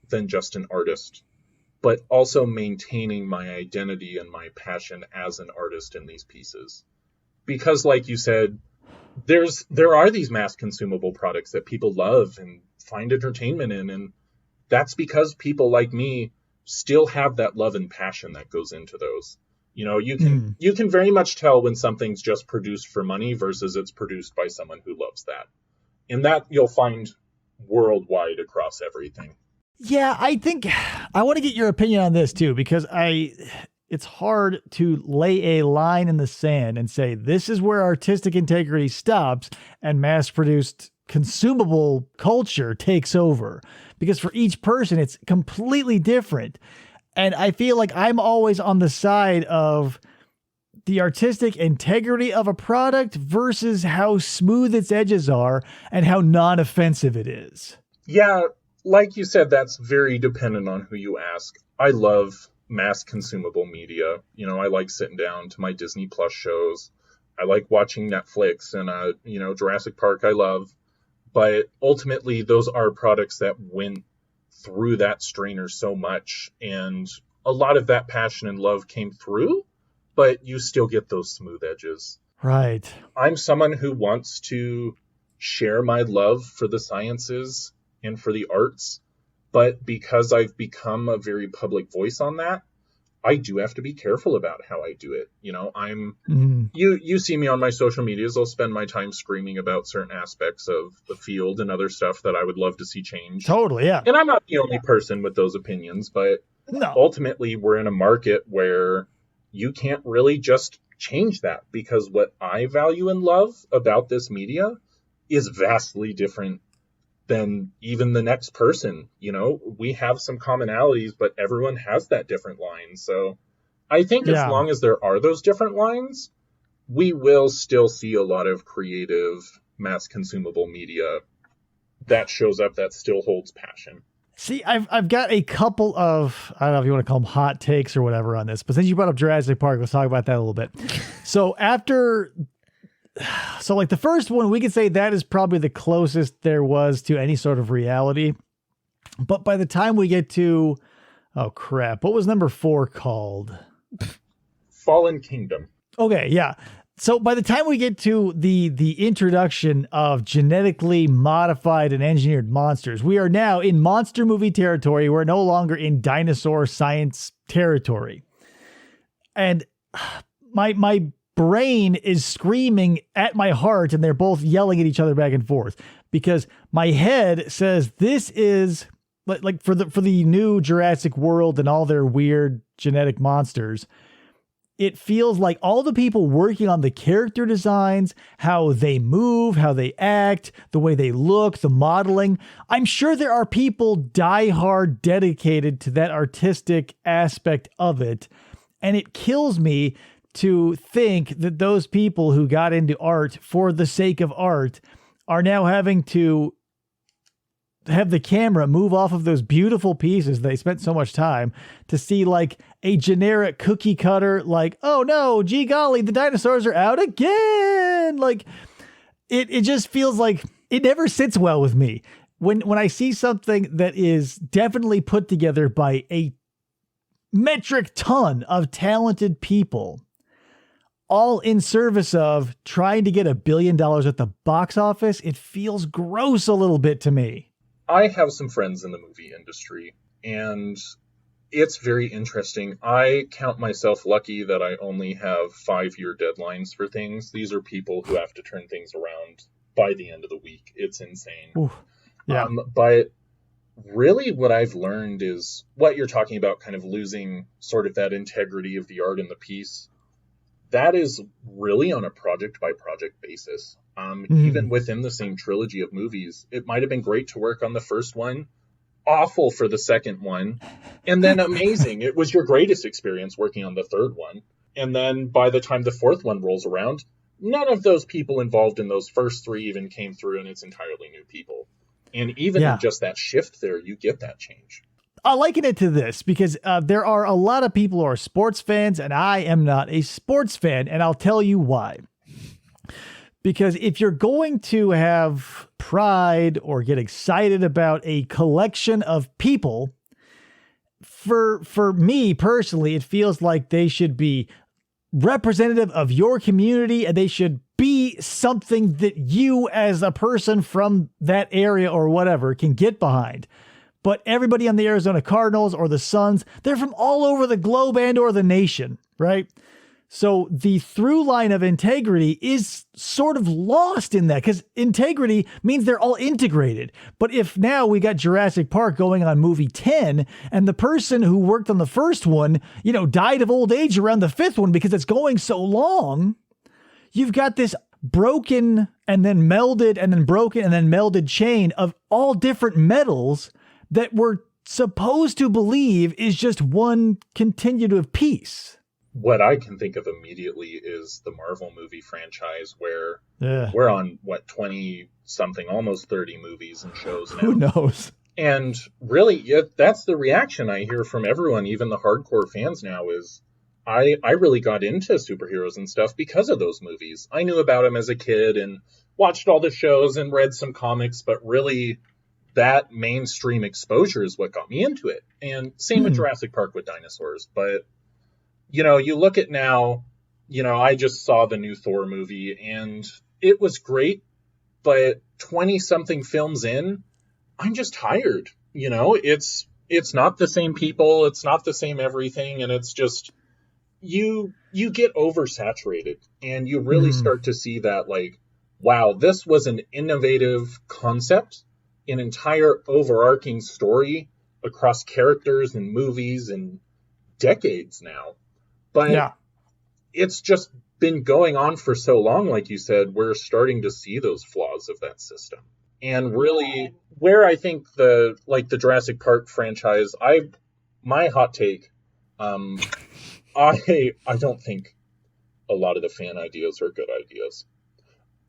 S3: than just an artist, but also maintaining my identity and my passion as an artist in these pieces. Because like you said, there are these mass consumable products that people love and find entertainment in, and that's because people like me still have that love and passion that goes into those. You can very much tell when something's just produced for money versus it's produced by someone who loves that. And that you'll find worldwide across everything.
S2: Yeah, I think I want to get your opinion on this too, because it's hard to lay a line in the sand and say, this is where artistic integrity stops and mass-produced consumable culture takes over. Because for each person, it's completely different. And I feel like I'm always on the side of the artistic integrity of a product versus how smooth its edges are and how non-offensive it is.
S3: Yeah, like you said, that's very dependent on who you ask. I love mass consumable media. I like sitting down to my Disney Plus shows. I like watching Netflix and, Jurassic Park I love. But ultimately, those are products that went through that strainer so much. And a lot of that passion and love came through, but you still get those smooth edges.
S2: Right.
S3: I'm someone who wants to share my love for the sciences and for the arts, but because I've become a very public voice on that, I do have to be careful about how I do it. You see me on my social medias. I'll spend my time screaming about certain aspects of the field and other stuff that I would love to see change.
S2: Totally, yeah.
S3: And I'm not the only person with those opinions, but ultimately we're in a market where you can't really just change that, because what I value and love about this media is vastly different than even the next person. We have some commonalities, but everyone has that different line. So I think as long as there are those different lines, we will still see a lot of creative, mass consumable media that shows up that still holds passion.
S2: See, I've got a couple of, I don't know if you want to call them hot takes or whatever on this, but since you brought up Jurassic Park, let's talk about that a little bit. So like the first one, we could say that is probably the closest there was to any sort of reality. But by the time we get to, oh crap, what was number 4 called?
S3: Fallen Kingdom.
S2: Okay, yeah. So by the time we get to the introduction of genetically modified and engineered monsters, we are now in monster movie territory. We're no longer in dinosaur science territory. And my brain is screaming at my heart, and they're both yelling at each other back and forth, because my head says this is like for the new Jurassic World and all their weird genetic monsters. It feels like all the people working on the character designs, how they move, how they act, the way they look, the modeling. I'm sure there are people diehard dedicated to that artistic aspect of it. And it kills me to think that those people who got into art for the sake of art are now having to have the camera move off of those beautiful pieces they spent so much time to see like a generic cookie cutter, like, oh no, gee golly, the dinosaurs are out again. Like it just feels like it never sits well with me. When I see something that is definitely put together by a metric ton of talented people, all in service of trying to get $1 billion at the box office, it feels gross a little bit to me.
S3: I have some friends in the movie industry, and it's very interesting. I count myself lucky that I only have 5-year deadlines for things. These are people who have to turn things around by the end of the week. It's insane.
S2: Ooh, yeah.
S3: But really what I've learned is what you're talking about, kind of losing sort of that integrity of the art and the piece. That is really on a project by project basis. Even within the same trilogy of movies, it might have been great to work on the first one, awful for the second one, and then amazing. It was your greatest experience working on the third one. And then by the time the fourth one rolls around, none of those people involved in those first 3 even came through, and it's entirely new people. And even in just that shift there, you get that change.
S2: I liken it to this because there are a lot of people who are sports fans, and I am not a sports fan, and I'll tell you why. Because if you're going to have pride or get excited about a collection of people, for me personally, it feels like they should be representative of your community, and they should be something that you as a person from that area or whatever can get behind. But everybody on the Arizona Cardinals or the Suns, they're from all over the globe and or the nation, right? So the through line of integrity is sort of lost in that, because integrity means they're all integrated. But if now we got Jurassic Park going on movie 10, and the person who worked on the first one, died of old age around the 5th one because it's going so long, you've got this broken and then melded and then broken and then melded chain of all different metals that we're supposed to believe is just one continuative piece.
S3: What I can think of immediately is the Marvel movie franchise, where we're on, 20-something, almost 30 movies and shows now.
S2: Who knows?
S3: And really, that's the reaction I hear from everyone, even the hardcore fans now, is I really got into superheroes and stuff because of those movies. I knew about them as a kid and watched all the shows and read some comics, but really that mainstream exposure is what got me into it. And same with Jurassic Park with dinosaurs. But, you look at now, I just saw the new Thor movie and it was great, but 20-something films in, I'm just tired. It's not the same people, it's not the same everything, and it's just you get oversaturated and you really start to see that, like, wow, this was an innovative concept, an entire overarching story across characters and movies and decades now. But it's just been going on for so long, like you said, we're starting to see those flaws of that system. And really, where I think the Jurassic Park franchise, my hot take, I don't think a lot of the fan ideas are good ideas.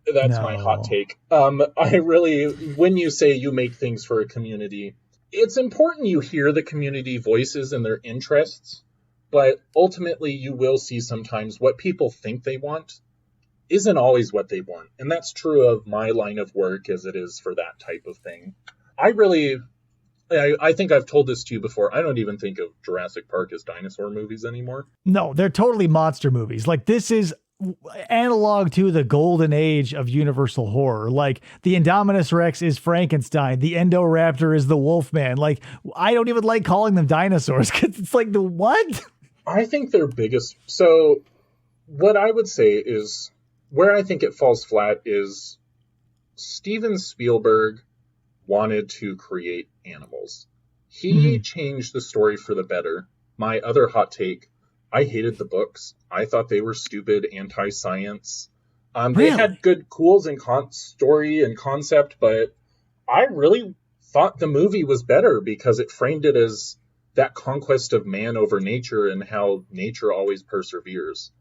S3: That's my hot take. When you say you make things for a community, it's important you hear the community voices and their interests, but ultimately you will see sometimes what people think they want isn't always what they want. And that's true of my line of work as it is for that type of thing. I think I've told this to you before. I don't even think of Jurassic Park as dinosaur movies anymore.
S2: No, they're totally monster movies. Like, this is analog to the golden age of universal horror. Like, the Indominus Rex is Frankenstein. The Endoraptor is the Wolfman. Like, I don't even like calling them dinosaurs because it's like, the what?
S3: I think their biggest... So what I would say is, where I think it falls flat is Steven Spielberg wanted to create animals. He changed the story for the better. My other hot take, I hated the books. I thought they were stupid, anti-science. They had good cools and story and concept, but I really thought the movie was better because it framed it as that conquest of man over nature and how nature always perseveres.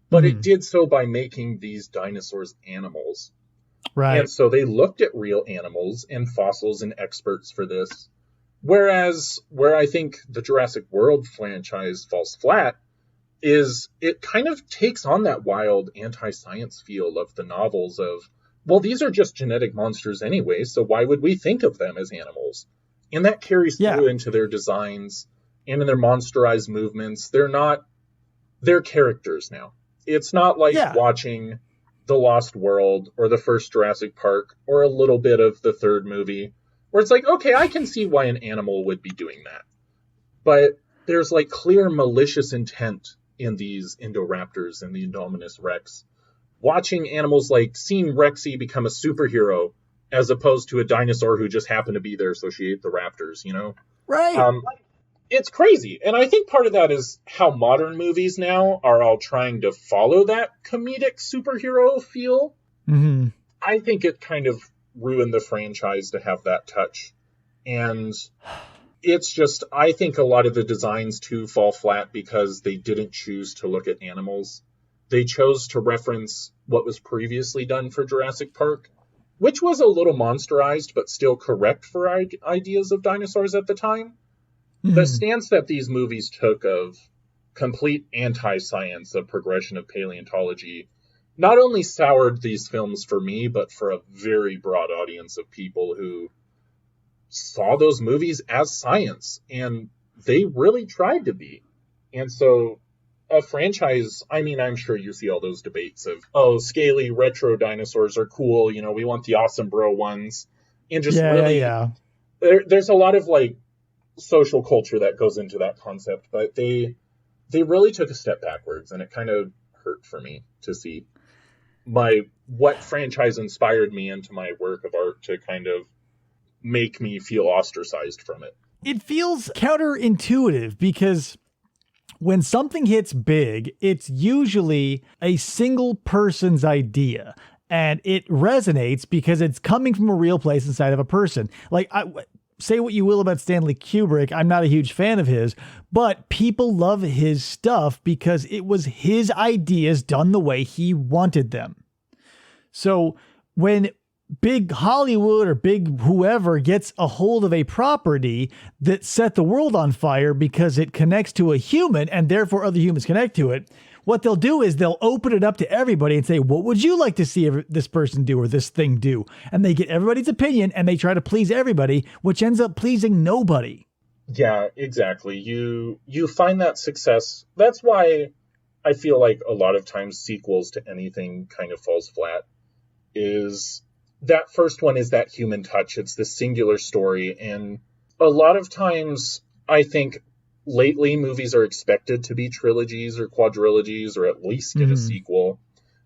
S3: But it did so by making these dinosaurs animals. Right. And so they looked at real animals and fossils and experts for this. Whereas where I think the Jurassic World franchise falls flat is it kind of takes on that wild anti-science feel of the novels of, well, these are just genetic monsters anyway, so why would we think of them as animals? And that carries through into their designs and in their monsterized movements. They're characters now. It's not like watching The Lost World or the first Jurassic Park or a little bit of the third movie where it's like, okay, I can see why an animal would be doing that. But there's like clear malicious intent in these Indoraptors and the Indominus Rex. Watching animals, like seeing Rexy become a superhero as opposed to a dinosaur who just happened to be there, so she ate the raptors, Right. It's crazy. And I think part of that is how modern movies now are all trying to follow that comedic superhero feel. Mm-hmm. I think it kind of ruined the franchise to have that touch. And it's just, I think a lot of the designs too fall flat because they didn't choose to look at animals. They chose to reference what was previously done for Jurassic Park, which was a little monsterized, but still correct for ideas of dinosaurs at the time. The stance that these movies took of complete anti-science, a progression of paleontology, not only soured these films for me, but for a very broad audience of people who saw those movies as science, and they really tried to be. And so a franchise, I mean, I'm sure you see all those debates of, oh, scaly retro dinosaurs are cool, we want the awesome bro ones. And just there's a lot of like social culture that goes into that concept, but they really took a step backwards, and it kind of hurt for me to see what franchise inspired me into my work of art to kind of make me feel ostracized from it.
S2: It feels counterintuitive because when something hits big, it's usually a single person's idea, and it resonates because it's coming from a real place inside of a person. Like, say what you will about Stanley Kubrick, I'm not a huge fan of his, but people love his stuff because it was his ideas done the way he wanted them. So when big Hollywood or big whoever gets a hold of a property that set the world on fire because it connects to a human and therefore other humans connect to it, what they'll do is they'll open it up to everybody and say, what would you like to see this person do or this thing do? And they get everybody's opinion and they try to please everybody, which ends up pleasing nobody.
S3: Yeah, exactly. You find that success. That's why I feel like a lot of times sequels to anything kind of falls flat is that first one is that human touch. It's this singular story. And a lot of times, I think lately movies are expected to be trilogies or quadrilogies or at least get a sequel.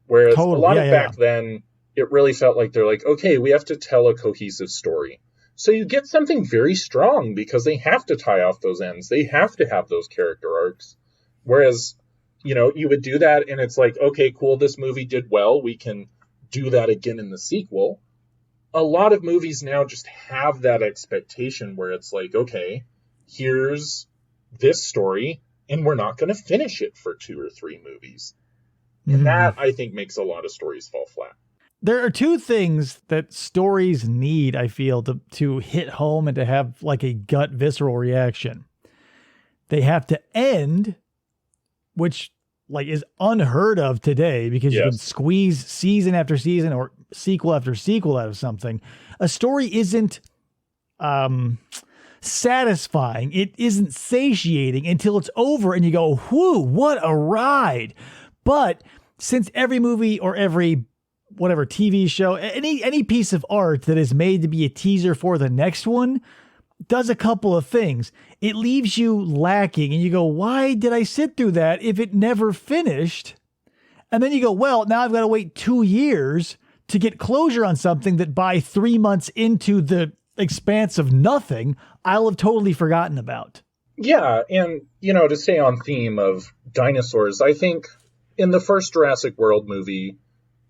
S3: Whereas a lot of back then, it really felt like they're like, okay, we have to tell a cohesive story. So you get something very strong because they have to tie off those ends. They have to have those character arcs. Whereas, you know, you would do that and it's like, okay, cool, this movie did well. We can do that again in the sequel. A lot of movies now just have that expectation where it's like, okay, here's this story and we're not going to finish it for 2 or 3 movies. And that, I think, makes a lot of stories fall flat.
S2: There are 2 things that stories need, I feel, to hit home and to have like a gut visceral reaction. They have to end, which like is unheard of today because you can squeeze season after season or sequel after sequel out of something. A story isn't satisfying. It isn't satiating until it's over and you go, whew, what a ride. But since every movie or every whatever TV show, any piece of art that is made to be a teaser for the next one does a couple of things. It leaves you lacking and you go, why did I sit through that if it never finished? And then you go, well, now I've got to wait 2 years to get closure on something that by 3 months into the expanse of nothing, I'll have totally forgotten about.
S3: Yeah, and, you know, to stay on theme of dinosaurs, I think in the first Jurassic World movie,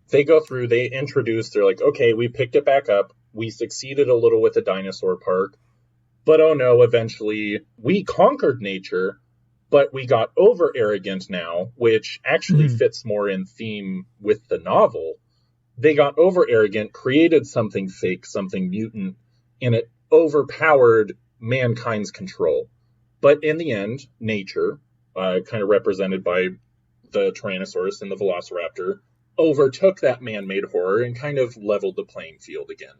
S3: they go through, they introduce, they're like, okay, we picked it back up. We succeeded a little with the dinosaur park. But oh no, eventually we conquered nature, but we got over arrogant now, which actually fits more in theme with the novel. They got over arrogant, created something fake, something mutant, and it overpowered mankind's control. But in the end, nature, kind of represented by the Tyrannosaurus and the Velociraptor, overtook that man-made horror and kind of leveled the playing field again.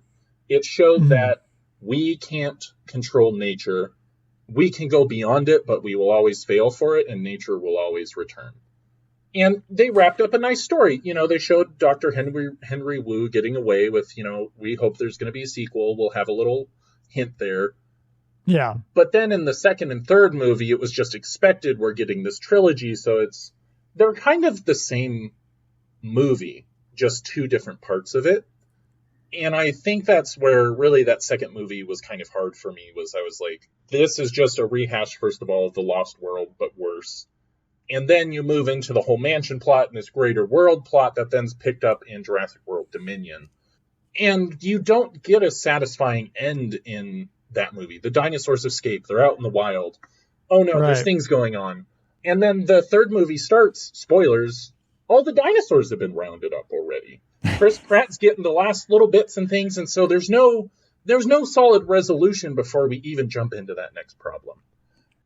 S3: It showed that we can't control nature. We can go beyond it, but we will always fail for it, and nature will always return. And they wrapped up a nice story. You know, they showed Dr. Henry Wu getting away with, you know, we hope there's going to be a sequel. We'll have a little hint there.
S2: Yeah.
S3: But then in the second and third movie, it was just expected we're getting this trilogy, so they're kind of the same movie, just 2 different parts of it. And I think that's where really that second movie was kind of hard for me, was I was like, this is just a rehash, first of all, of The Lost World, but worse. And then you move into the whole mansion plot and this greater world plot that then's picked up in Jurassic World Dominion. And you don't get a satisfying end in that movie. The dinosaurs escape. They're out in the wild. Oh no, there's things going on. And then the third movie starts, spoilers, all the dinosaurs have been rounded up already. Chris Pratt's getting the last little bits and things, and so there's no solid resolution before we even jump into that next problem.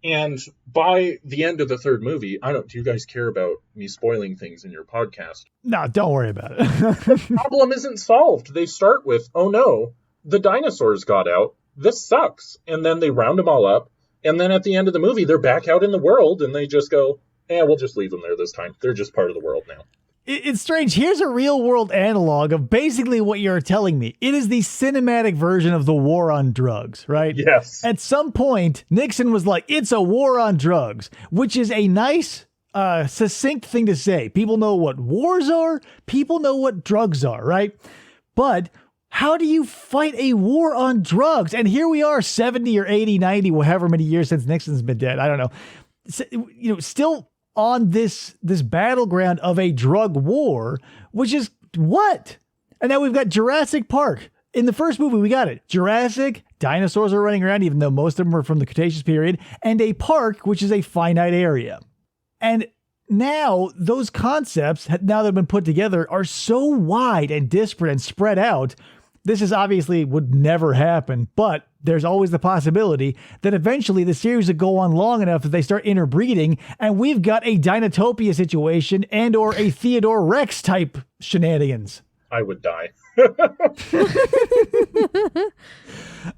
S3: And by the end of the third movie, do you guys care about me spoiling things in your podcast?
S2: No, don't worry about it.
S3: The problem isn't solved. They start with, oh no, the dinosaurs got out. This sucks. And then they round them all up. And then at the end of the movie, they're back out in the world, and they just go, we'll just leave them there this time. They're just part of the world now.
S2: It's strange. Here's a real world analog of basically what you're telling me. It is the cinematic version of the war on drugs, right?
S3: Yes.
S2: At some point, Nixon was like, it's a war on drugs, which is a nice, succinct thing to say. People know what wars are. People know what drugs are, right? But how do you fight a war on drugs? And here we are 70 or 80, 90, however many years since Nixon's been dead. I don't know. You know, still on this battleground of a drug war, which is what? And now we've got Jurassic Park. In the first movie, we got it. Jurassic, dinosaurs are running around, even though most of them were from the Cretaceous period, and a park, which is a finite area. And now those concepts, now that have been put together, are so wide and disparate and spread out. This is obviously would never happen, but there's always the possibility that eventually the series would go on long enough that they start interbreeding, and we've got a Dinotopia situation and or a Theodore Rex type shenanigans.
S3: I would die.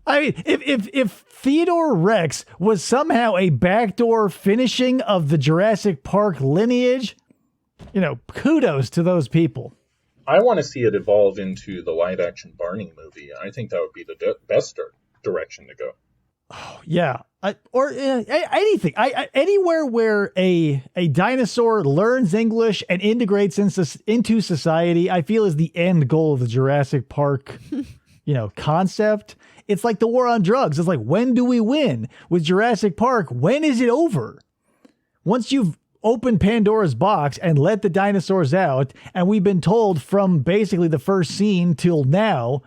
S2: I mean, if Theodore Rex was somehow a backdoor finishing of the Jurassic Park lineage, kudos to those people.
S3: I want to see it evolve into the live-action Barney movie. I think that would be the best direction to go.
S2: Oh, yeah. Anything. Anywhere where a dinosaur learns English and integrates into society, I feel is the end goal of the Jurassic Park, concept. It's like the war on drugs. It's like, when do we win? With Jurassic Park, when is it over? Once you've opened Pandora's box and let the dinosaurs out, and we've been told from basically the first scene till now,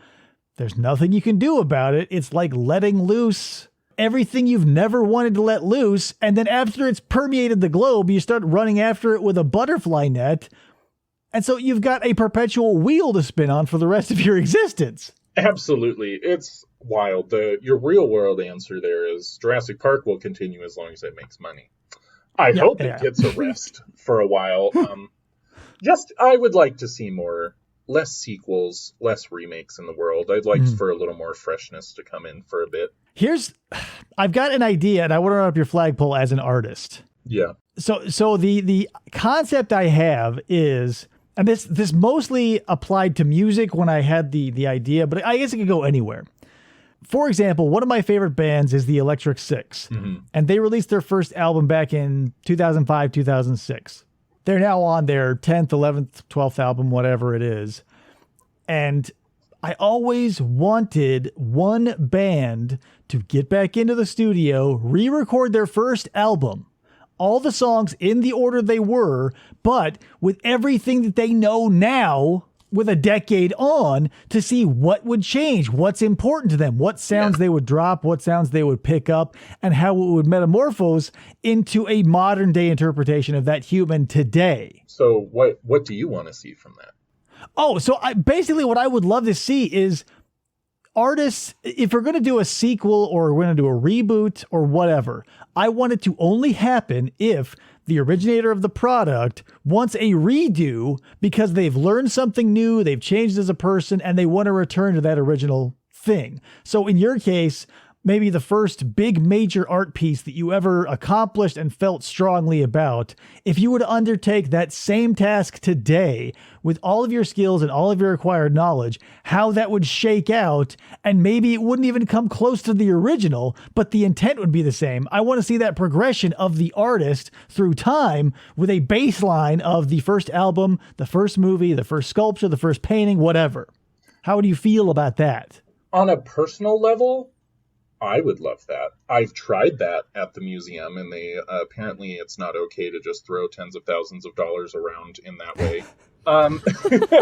S2: there's nothing you can do about it. It's like letting loose everything you've never wanted to let loose. And then after it's permeated the globe, you start running after it with a butterfly net. And so you've got a perpetual wheel to spin on for the rest of your existence.
S3: Absolutely. It's wild. Your real world answer there is Jurassic Park will continue as long as it makes money. I hope it gets a rest for a while. I would like to see less sequels, less remakes in the world. I'd like for a little more freshness to come in for a bit.
S2: I've got an idea, and I want to run up your flagpole as an artist.
S3: Yeah.
S2: So the concept I have is, and this mostly applied to music when I had the idea, but I guess it could go anywhere. For example, one of my favorite bands is the Electric Six, and they released their first album back in 2005, 2006. They're now on their 10th, 11th, 12th album, whatever it is. And I always wanted one band to get back into the studio, re-record their first album, all the songs in the order they were, but with everything that they know now, with a decade on, to see what would change, what's important to them, what sounds they would drop, what sounds they would pick up, and how it would metamorphose into a modern day interpretation of that human today.
S3: So what do you want to see from that?
S2: Oh, so basically what I would love to see is artists, if we're going to do a sequel or we're going to do a reboot or whatever, I want it to only happen if the originator of the product wants a redo because they've learned something new, they've changed as a person, and they want to return to that original thing. So in your case, maybe the first big major art piece that you ever accomplished and felt strongly about, if you were to undertake that same task today with all of your skills and all of your acquired knowledge, how that would shake out, and maybe it wouldn't even come close to the original, but the intent would be the same. I want to see that progression of the artist through time with a baseline of the first album, the first movie, the first sculpture, the first painting, whatever. How do you feel about that?
S3: On a personal level, I would love that. I've tried that at the museum, and they apparently it's not okay to just throw tens of thousands of dollars around in that way.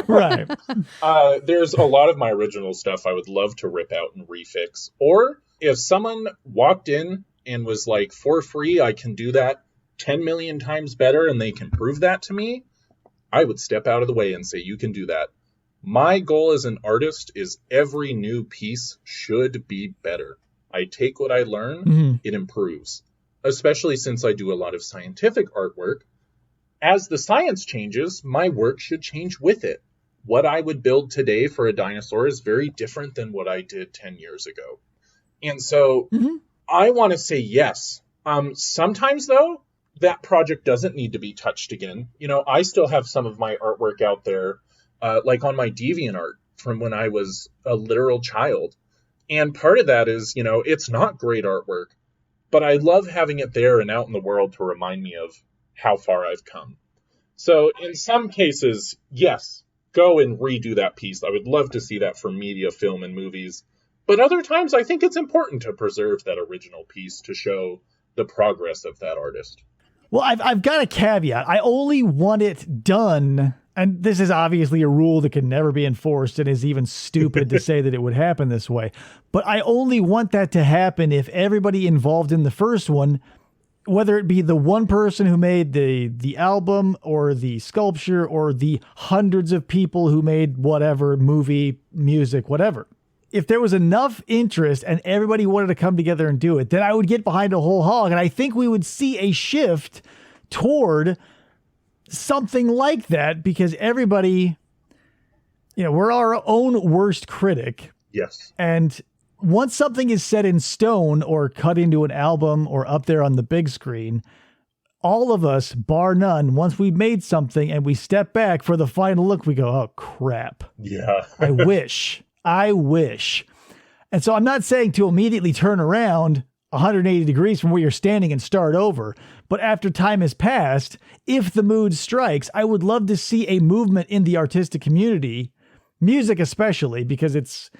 S2: Right.
S3: There's a lot of my original stuff I would love to rip out and refix. Or if someone walked in and was like, for free, I can do that 10 million times better, and they can prove that to me, I would step out of the way and say, you can do that. My goal as an artist is every new piece should be better. I take what I learn, it improves, especially since I do a lot of scientific artwork. As the science changes, my work should change with it. What I would build today for a dinosaur is very different than what I did 10 years ago. And so I want to say yes. Sometimes, though, that project doesn't need to be touched again. I still have some of my artwork out there, like on my DeviantArt from when I was a literal child. And part of that is, it's not great artwork, but I love having it there and out in the world to remind me of how far I've come. So in some cases, yes, go and redo that piece. I would love to see that for media, film, and movies. But other times, I think it's important to preserve that original piece to show the progress of that artist.
S2: Well, I've got a caveat. I only want it done. And this is obviously a rule that can never be enforced and is even stupid to say that it would happen this way. But I only want that to happen if everybody involved in the first one, whether it be the one person who made the album or the sculpture or the hundreds of people who made whatever, movie, music, whatever. If there was enough interest and everybody wanted to come together and do it, then I would get behind a whole hog. And I think we would see a shift toward something like that because everybody, we're our own worst critic.
S3: Yes.
S2: And once something is set in stone or cut into an album or up there on the big screen, all of us, bar none, once we made something and we step back for the final look, we go, oh, crap.
S3: Yeah.
S2: I wish. And so I'm not saying to immediately turn around 180 degrees from where you're standing and start over. But after time has passed, if the mood strikes, I would love to see a movement in the artistic community, music especially, because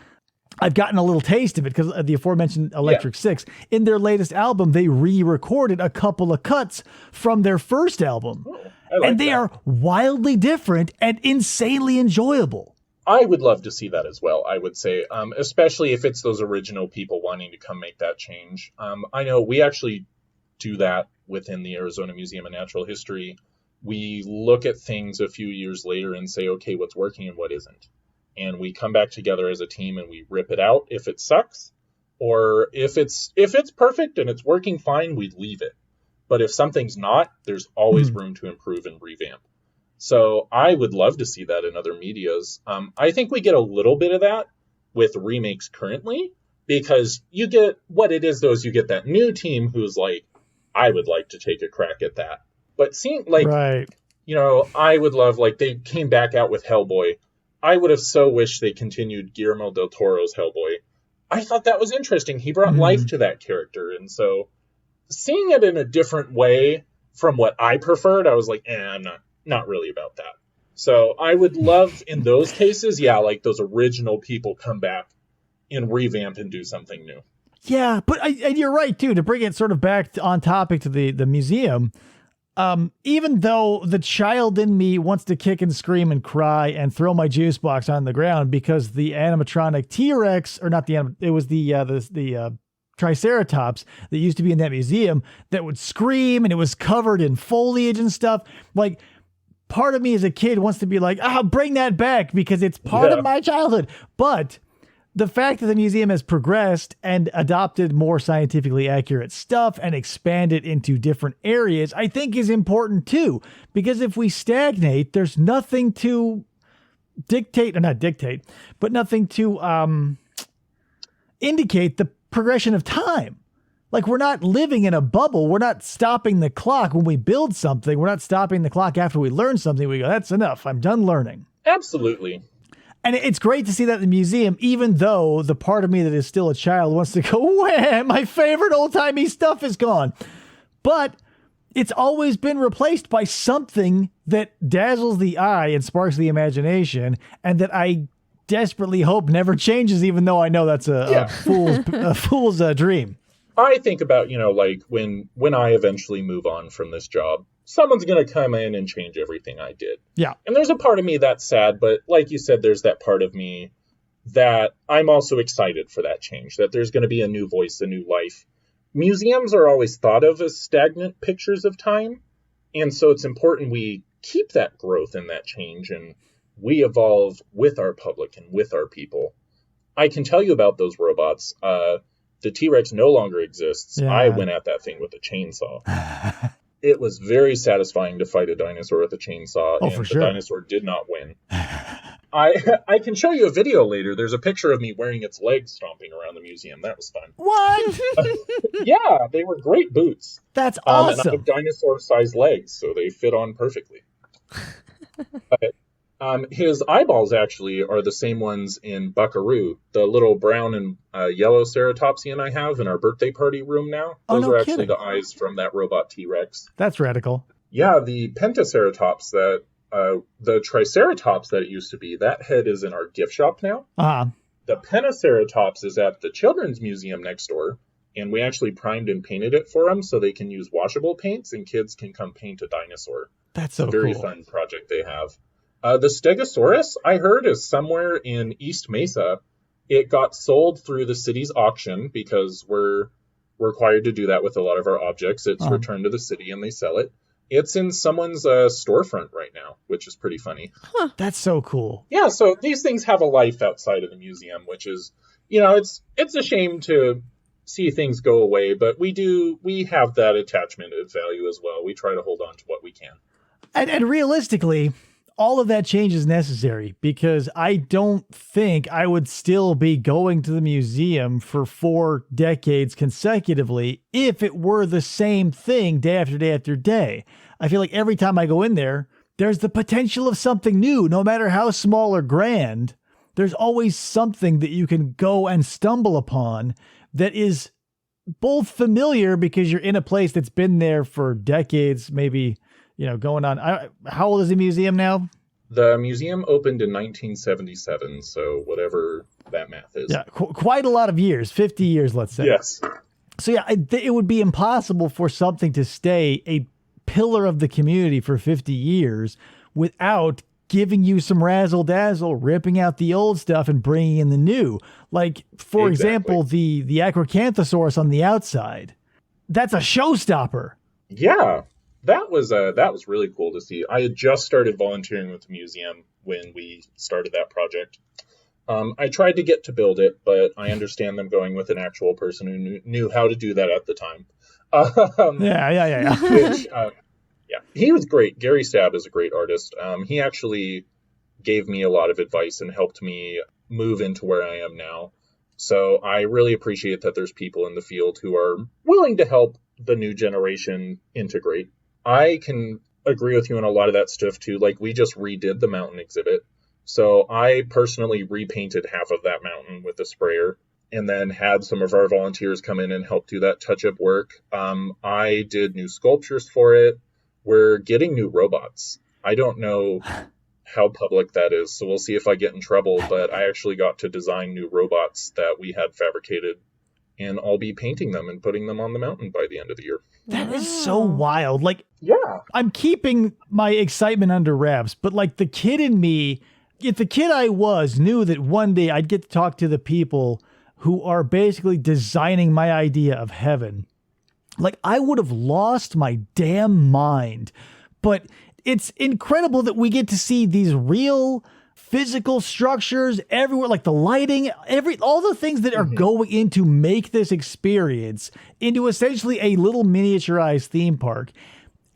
S2: I've gotten a little taste of it because of the aforementioned Electric Six. In their latest album, they re-recorded a couple of cuts from their first album. And they are wildly different and insanely enjoyable.
S3: I would love to see that as well, I would say, especially if it's those original people wanting to come make that change. I know we actually do that within the Arizona Museum of Natural History. We look at things a few years later and say, okay, what's working and what isn't. And we come back together as a team and we rip it out if it sucks, or if it's perfect and it's working fine, we leave it. But if something's not, there's always room to improve and revamp. So I would love to see that in other medias. I think we get a little bit of that with remakes currently, because you get what it is, though, is you get that new team who's like, I would like to take a crack at that. But seeing I would love, they came back out with Hellboy. I would have so wished they continued Guillermo del Toro's Hellboy. I thought that was interesting. He brought life to that character. And so seeing it in a different way from what I preferred, I was like, I'm not really about that. So I would love in those cases, those original people come back and revamp and do something new.
S2: Yeah, but and you're right, too, to bring it sort of back on topic to the museum. Even though the child in me wants to kick and scream and cry and throw my juice box on the ground because the animatronic T-Rex, or not it was the Triceratops that used to be in that museum that would scream, and it was covered in foliage and stuff. Like, part of me as a kid wants to be like, bring that back because it's part of my childhood. But the fact that the museum has progressed and adopted more scientifically accurate stuff and expanded into different areas, I think is important too. Because if we stagnate, there's nothing to nothing to indicate the progression of time. Like, we're not living in a bubble. We're not stopping the clock when we build something. We're not stopping the clock after we learn something. We go, that's enough. I'm done learning.
S3: Absolutely.
S2: And it's great to see that in the museum, even though the part of me that is still a child wants to go, wham, my favorite old-timey stuff is gone. But it's always been replaced by something that dazzles the eye and sparks the imagination, and that I desperately hope never changes, even though I know that's a fool's dream.
S3: I think about, when I eventually move on from this job, someone's going to come in and change everything I did.
S2: Yeah.
S3: And there's a part of me that's sad, but like you said, there's that part of me that I'm also excited for that change, that there's going to be a new voice, a new life. Museums are always thought of as stagnant pictures of time. And so it's important we keep that growth and that change, and we evolve with our public and with our people. I can tell you about those robots. The T-Rex no longer exists. Yeah. I went at that thing with a chainsaw. It was very satisfying to fight a dinosaur with a chainsaw, and the dinosaur did not win. I can show you a video later. There's a picture of me wearing its legs stomping around the museum. That was fun.
S2: What?
S3: Yeah, they were great boots.
S2: That's awesome.
S3: And I have dinosaur-sized legs, so they fit on perfectly. But his eyeballs actually are the same ones in Buckaroo, the little brown and yellow ceratopsian I have in our birthday party room now. Those are actually the eyes from that robot T-Rex.
S2: That's radical.
S3: Yeah, the Pentaceratops, the Triceratops that it used to be, that head is in our gift shop now.
S2: Uh-huh.
S3: The Pentaceratops is at the Children's Museum next door, and we actually primed and painted it for them so they can use washable paints and kids can come paint a dinosaur.
S2: That's so
S3: cool. Very fun project they have. The Stegosaurus, I heard, is somewhere in East Mesa. It got sold through the city's auction because we're required to do that with a lot of our objects. It's returned to the city and they sell it. It's in someone's storefront right now, which is pretty funny.
S2: Huh. That's so cool.
S3: Yeah, so these things have a life outside of the museum, which is, it's a shame to see things go away, but we have that attachment of value as well. We try to hold on to what we can.
S2: And realistically, all of that change is necessary because I don't think I would still be going to the museum for 4 decades consecutively if it were the same thing day after day after day. I feel like every time I go in there, there's the potential of something new, no matter how small or grand. There's always something that you can go and stumble upon that is both familiar because you're in a place that's been there for decades, maybe, going on. How old is the museum now?
S3: The museum opened in 1977, so whatever that math is.
S2: Yeah, quite a lot of years, 50 years, let's say.
S3: Yes.
S2: So yeah, it would be impossible for something to stay a pillar of the community for 50 years without giving you some razzle dazzle, ripping out the old stuff and bringing in the new. Like, for example, the Acrocanthosaurus on the outside. That's a showstopper.
S3: Yeah, that was really cool to see. I had just started volunteering with the museum when we started that project. I tried to get to build it, but I understand them going with an actual person who knew how to do that at the time.
S2: Yeah.
S3: Which, yeah, he was great. Gary Stab is a great artist. He actually gave me a lot of advice and helped me move into where I am now. So I really appreciate that there's people in the field who are willing to help the new generation integrate. I can agree with you on a lot of that stuff too. Like, we just redid the mountain exhibit. So I personally repainted half of that mountain with a sprayer and then had some of our volunteers come in and help do that touch-up work. I did new sculptures for it. We're getting new robots. I don't know how public that is, so we'll see if I get in trouble, but I actually got to design new robots that we had fabricated, and I'll be painting them and putting them on the mountain by the end of the year.
S2: That is so wild. Like,
S3: yeah,
S2: I'm keeping my excitement under wraps, but like the kid in me, if the kid I was knew that one day I'd get to talk to the people who are basically designing my idea of heaven, like, I would have lost my damn mind. But it's incredible that we get to see these real physical structures everywhere, like the lighting, all the things that are going in to make this experience into essentially a little miniaturized theme park.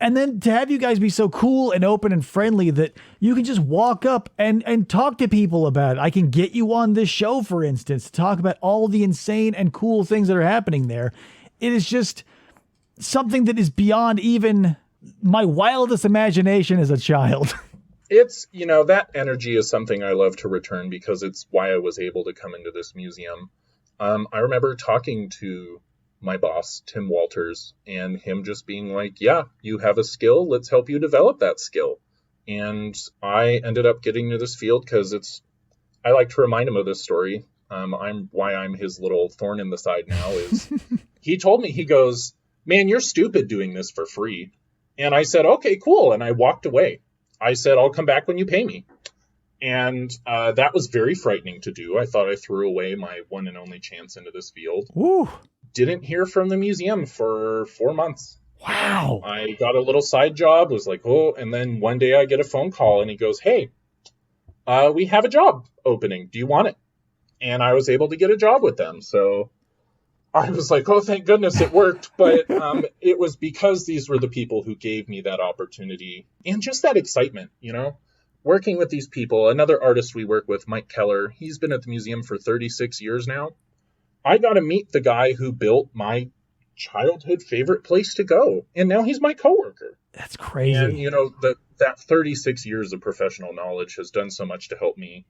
S2: And then to have you guys be so cool and open and friendly that you can just walk up and talk to people about it. I can get you on this show, for instance, to talk about all the insane and cool things that are happening there. It is just something that is beyond even my wildest imagination as a child.
S3: It's, that energy is something I love to return because it's why I was able to come into this museum. I remember talking to my boss, Tim Walters, and him just being like, yeah, you have a skill. Let's help you develop that skill. And I ended up getting into this field because I like to remind him of this story. Why I'm his little thorn in the side now is he told me, he goes, man, you're stupid doing this for free. And I said, okay, cool. And I walked away. I said, I'll come back when you pay me. And that was very frightening to do. I thought I threw away my one and only chance into this field.
S2: Woo. Didn't
S3: hear from the museum for 4 months.
S2: Wow.
S3: I got a little side job, was like, oh, and then one day I get a phone call and he goes, hey, we have a job opening. Do you want it? And I was able to get a job with them. So I was like, oh, thank goodness it worked. But it was because these were the people who gave me that opportunity and just that excitement, working with these people. Another artist we work with, Mike Keller, he's been at the museum for 36 years now. I got to meet the guy who built my childhood favorite place to go. And now he's my coworker.
S2: That's crazy.
S3: And, that 36 years of professional knowledge has done so much to help me.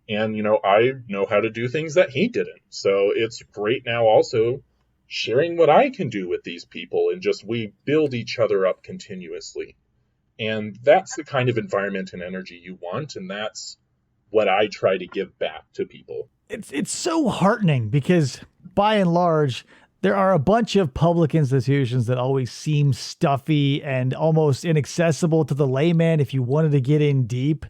S3: And, I know how to do things that he didn't. So it's great now also sharing what I can do with these people and just we build each other up continuously. And that's the kind of environment and energy you want. And that's what I try to give back to people.
S2: It's so heartening because by and large, there are a bunch of public institutions that always seem stuffy and almost inaccessible to the layman if you wanted to get in deep.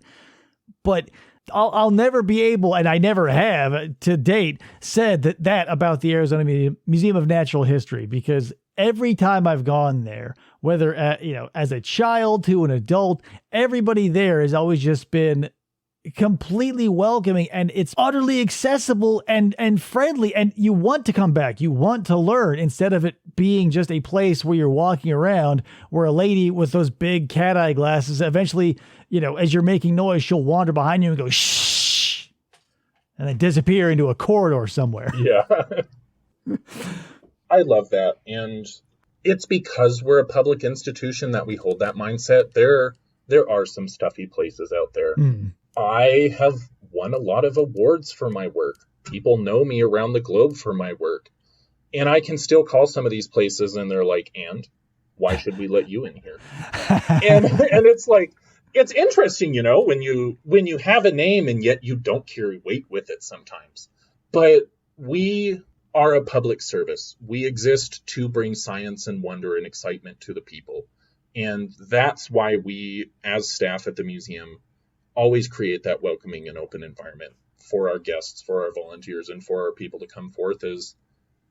S2: But I'll never be able, and I never have to date, said that about the Arizona Museum of Natural History, because every time I've gone there, whether as a child to an adult, everybody there has always just been completely welcoming, and it's utterly accessible and friendly, and you want to come back. You want to learn instead of it being just a place where you're walking around where a lady with those big cat eye glasses eventually, as you're making noise, she'll wander behind you and go, shh, and then disappear into a corridor somewhere.
S3: Yeah. I love that. And it's because we're a public institution that we hold that mindset. There are some stuffy places out there. I have won a lot of awards for my work. People know me around the globe for my work. And I can still call some of these places and they're like, and why should we let you in here? and it's like, it's interesting, when you have a name and yet you don't carry weight with it sometimes. But we are a public service. We exist to bring science and wonder and excitement to the people. And that's why we, as staff at the museum, always create that welcoming and open environment for our guests, for our volunteers, and for our people to come forth. As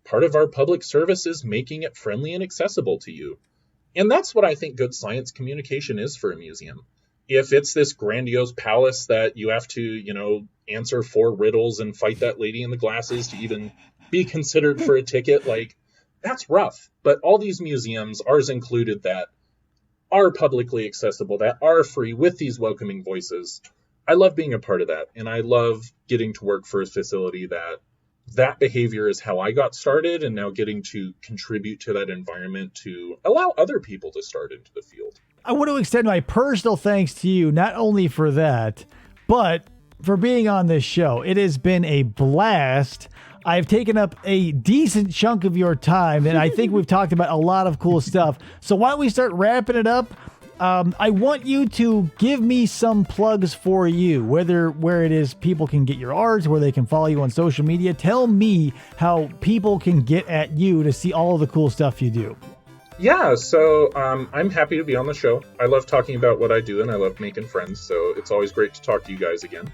S3: part of our public service is making it friendly and accessible to you. And that's what I think good science communication is for a museum. If it's this grandiose palace that you have to, answer 4 riddles and fight that lady in the glasses to even be considered for a ticket, that's rough. But all these museums, ours included, that are publicly accessible, that are free, with these welcoming voices. I love being a part of that. And I love getting to work for a facility that behavior is how I got started, and now getting to contribute to that environment to allow other people to start into the field.
S2: I want to extend my personal thanks to you, not only for that, but for being on this show. It has been a blast. I've taken up a decent chunk of your time, and I think we've talked about a lot of cool stuff. So why don't we start wrapping it up? I want you to give me some plugs for you, where it is people can get your art, where they can follow you on social media. Tell me how people can get at you to see all of the cool stuff you do.
S3: Yeah, so I'm happy to be on the show. I love talking about what I do, and I love making friends, so it's always great to talk to you guys again.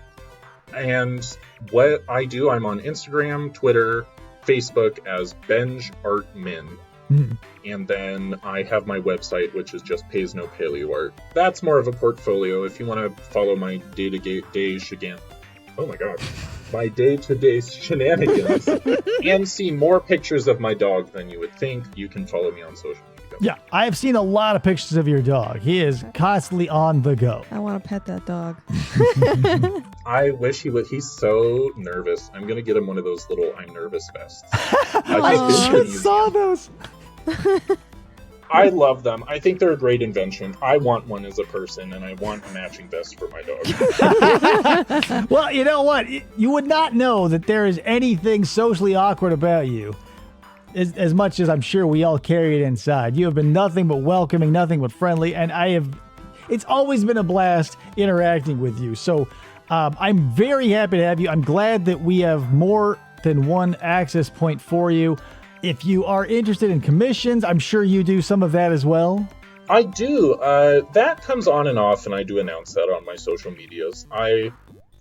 S3: And what I do, I'm on Instagram, Twitter, Facebook as Benj Art Min. And then I have my website, which is just Paysnoe Paleo-art. That's more of a portfolio. If you want to follow my day-to-day shenanigans and see more pictures of my dog than you would think, you can follow me on social media.
S2: Yeah, I have seen a lot of pictures of your dog. He is constantly on the go.
S4: I want to pet that dog.
S3: I wish he would. He's so nervous. I'm going to get him one of those little I'm nervous vests.
S2: I just saw those.
S3: I love them. I think they're a great invention. I want one as a person, and I want a matching vest for my dog.
S2: Well, you know what? You would not know that there is anything socially awkward about you, as much as I'm sure we all carry it inside. You have been nothing but welcoming, nothing but friendly, and it's always been a blast interacting with you. So I'm very happy to have you. I'm glad that we have more than one access point for you. If you are interested in commissions, I'm sure you do some of that as well.
S3: I do. That comes on and off, and I do announce that on my social medias. I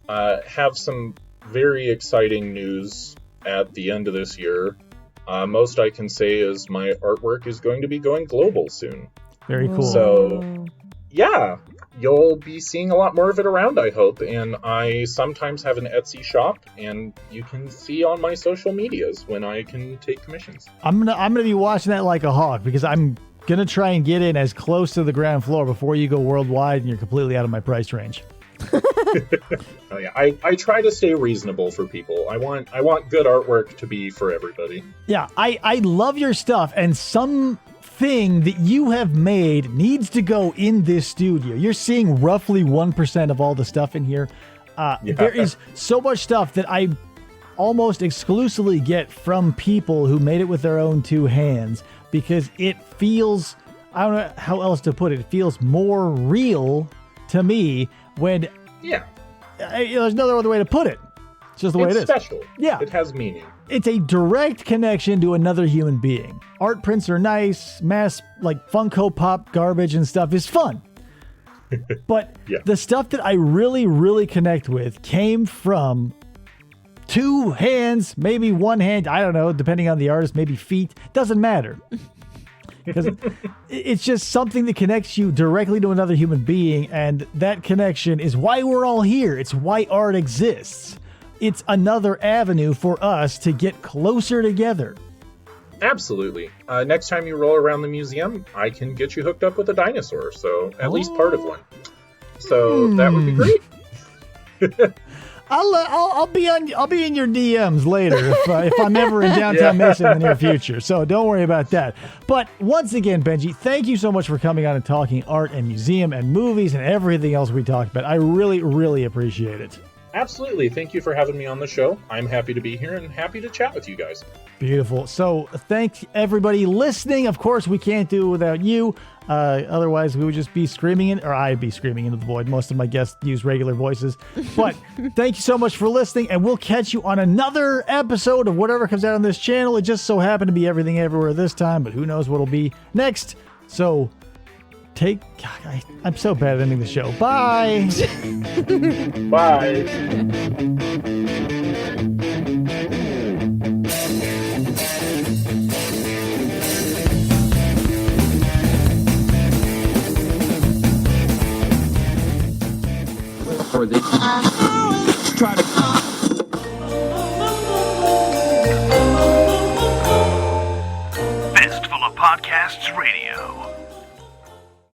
S3: have some very exciting news at the end of this year. Most I can say is my artwork is going to be going global soon.
S2: Very cool.
S3: So, yeah, you'll be seeing a lot more of it around, I hope. And I sometimes have an Etsy shop, and you can see on my social medias when I can take commissions. I'm
S2: gonna be watching that like a hawk, because I'm gonna try and get in as close to the ground floor before you go worldwide and you're completely out of my price range.
S3: Oh yeah, I try to stay reasonable for people. I want good artwork to be for everybody.
S2: Yeah, I love your stuff, and something that you have made needs to go in this studio. You're seeing roughly 1% of all the stuff in here. There is so much stuff that I almost exclusively get from people who made it with their own 2 hands, because it feels, I don't know how else to put it, it feels more real to me when...
S3: Yeah.
S2: There's no other way to put it. It's just the way it is.
S3: It's special.
S2: Yeah.
S3: It has meaning.
S2: It's a direct connection to another human being. Art prints are nice. Mass, like Funko Pop garbage and stuff is fun. But the stuff that I really, really connect with came from 2 hands, maybe 1 hand. I don't know, depending on the artist, maybe feet. Doesn't matter. Because it's just something that connects you directly to another human being, and that connection is why we're all here. It's why art exists. It's another avenue for us to get closer together.
S3: Absolutely. Next time you roll around the museum, I can get you hooked up with a dinosaur, so at least part of one. So that would be great.
S2: I'll be in your DMs later if I'm ever in downtown Mesa in the near future. So don't worry about that. But once again, Benji, thank you so much for coming on and talking art and museum and movies and everything else we talked about. I really, really appreciate it.
S3: Absolutely. Thank you for having me on the show. I'm happy to be here and happy to chat with you guys.
S2: Beautiful. So thanks everybody listening. Of course, we can't do it without you. Otherwise, we would just be screaming or I'd be screaming into the void. Most of my guests use regular voices. But thank you so much for listening, and we'll catch you on another episode of whatever comes out on this channel. It just so happened to be Everything Everywhere this time, but who knows what'll be next. So I'm so bad at ending the show. Bye.
S3: Bye.
S5: Or they try to
S6: Fistful of Podcasts Radio.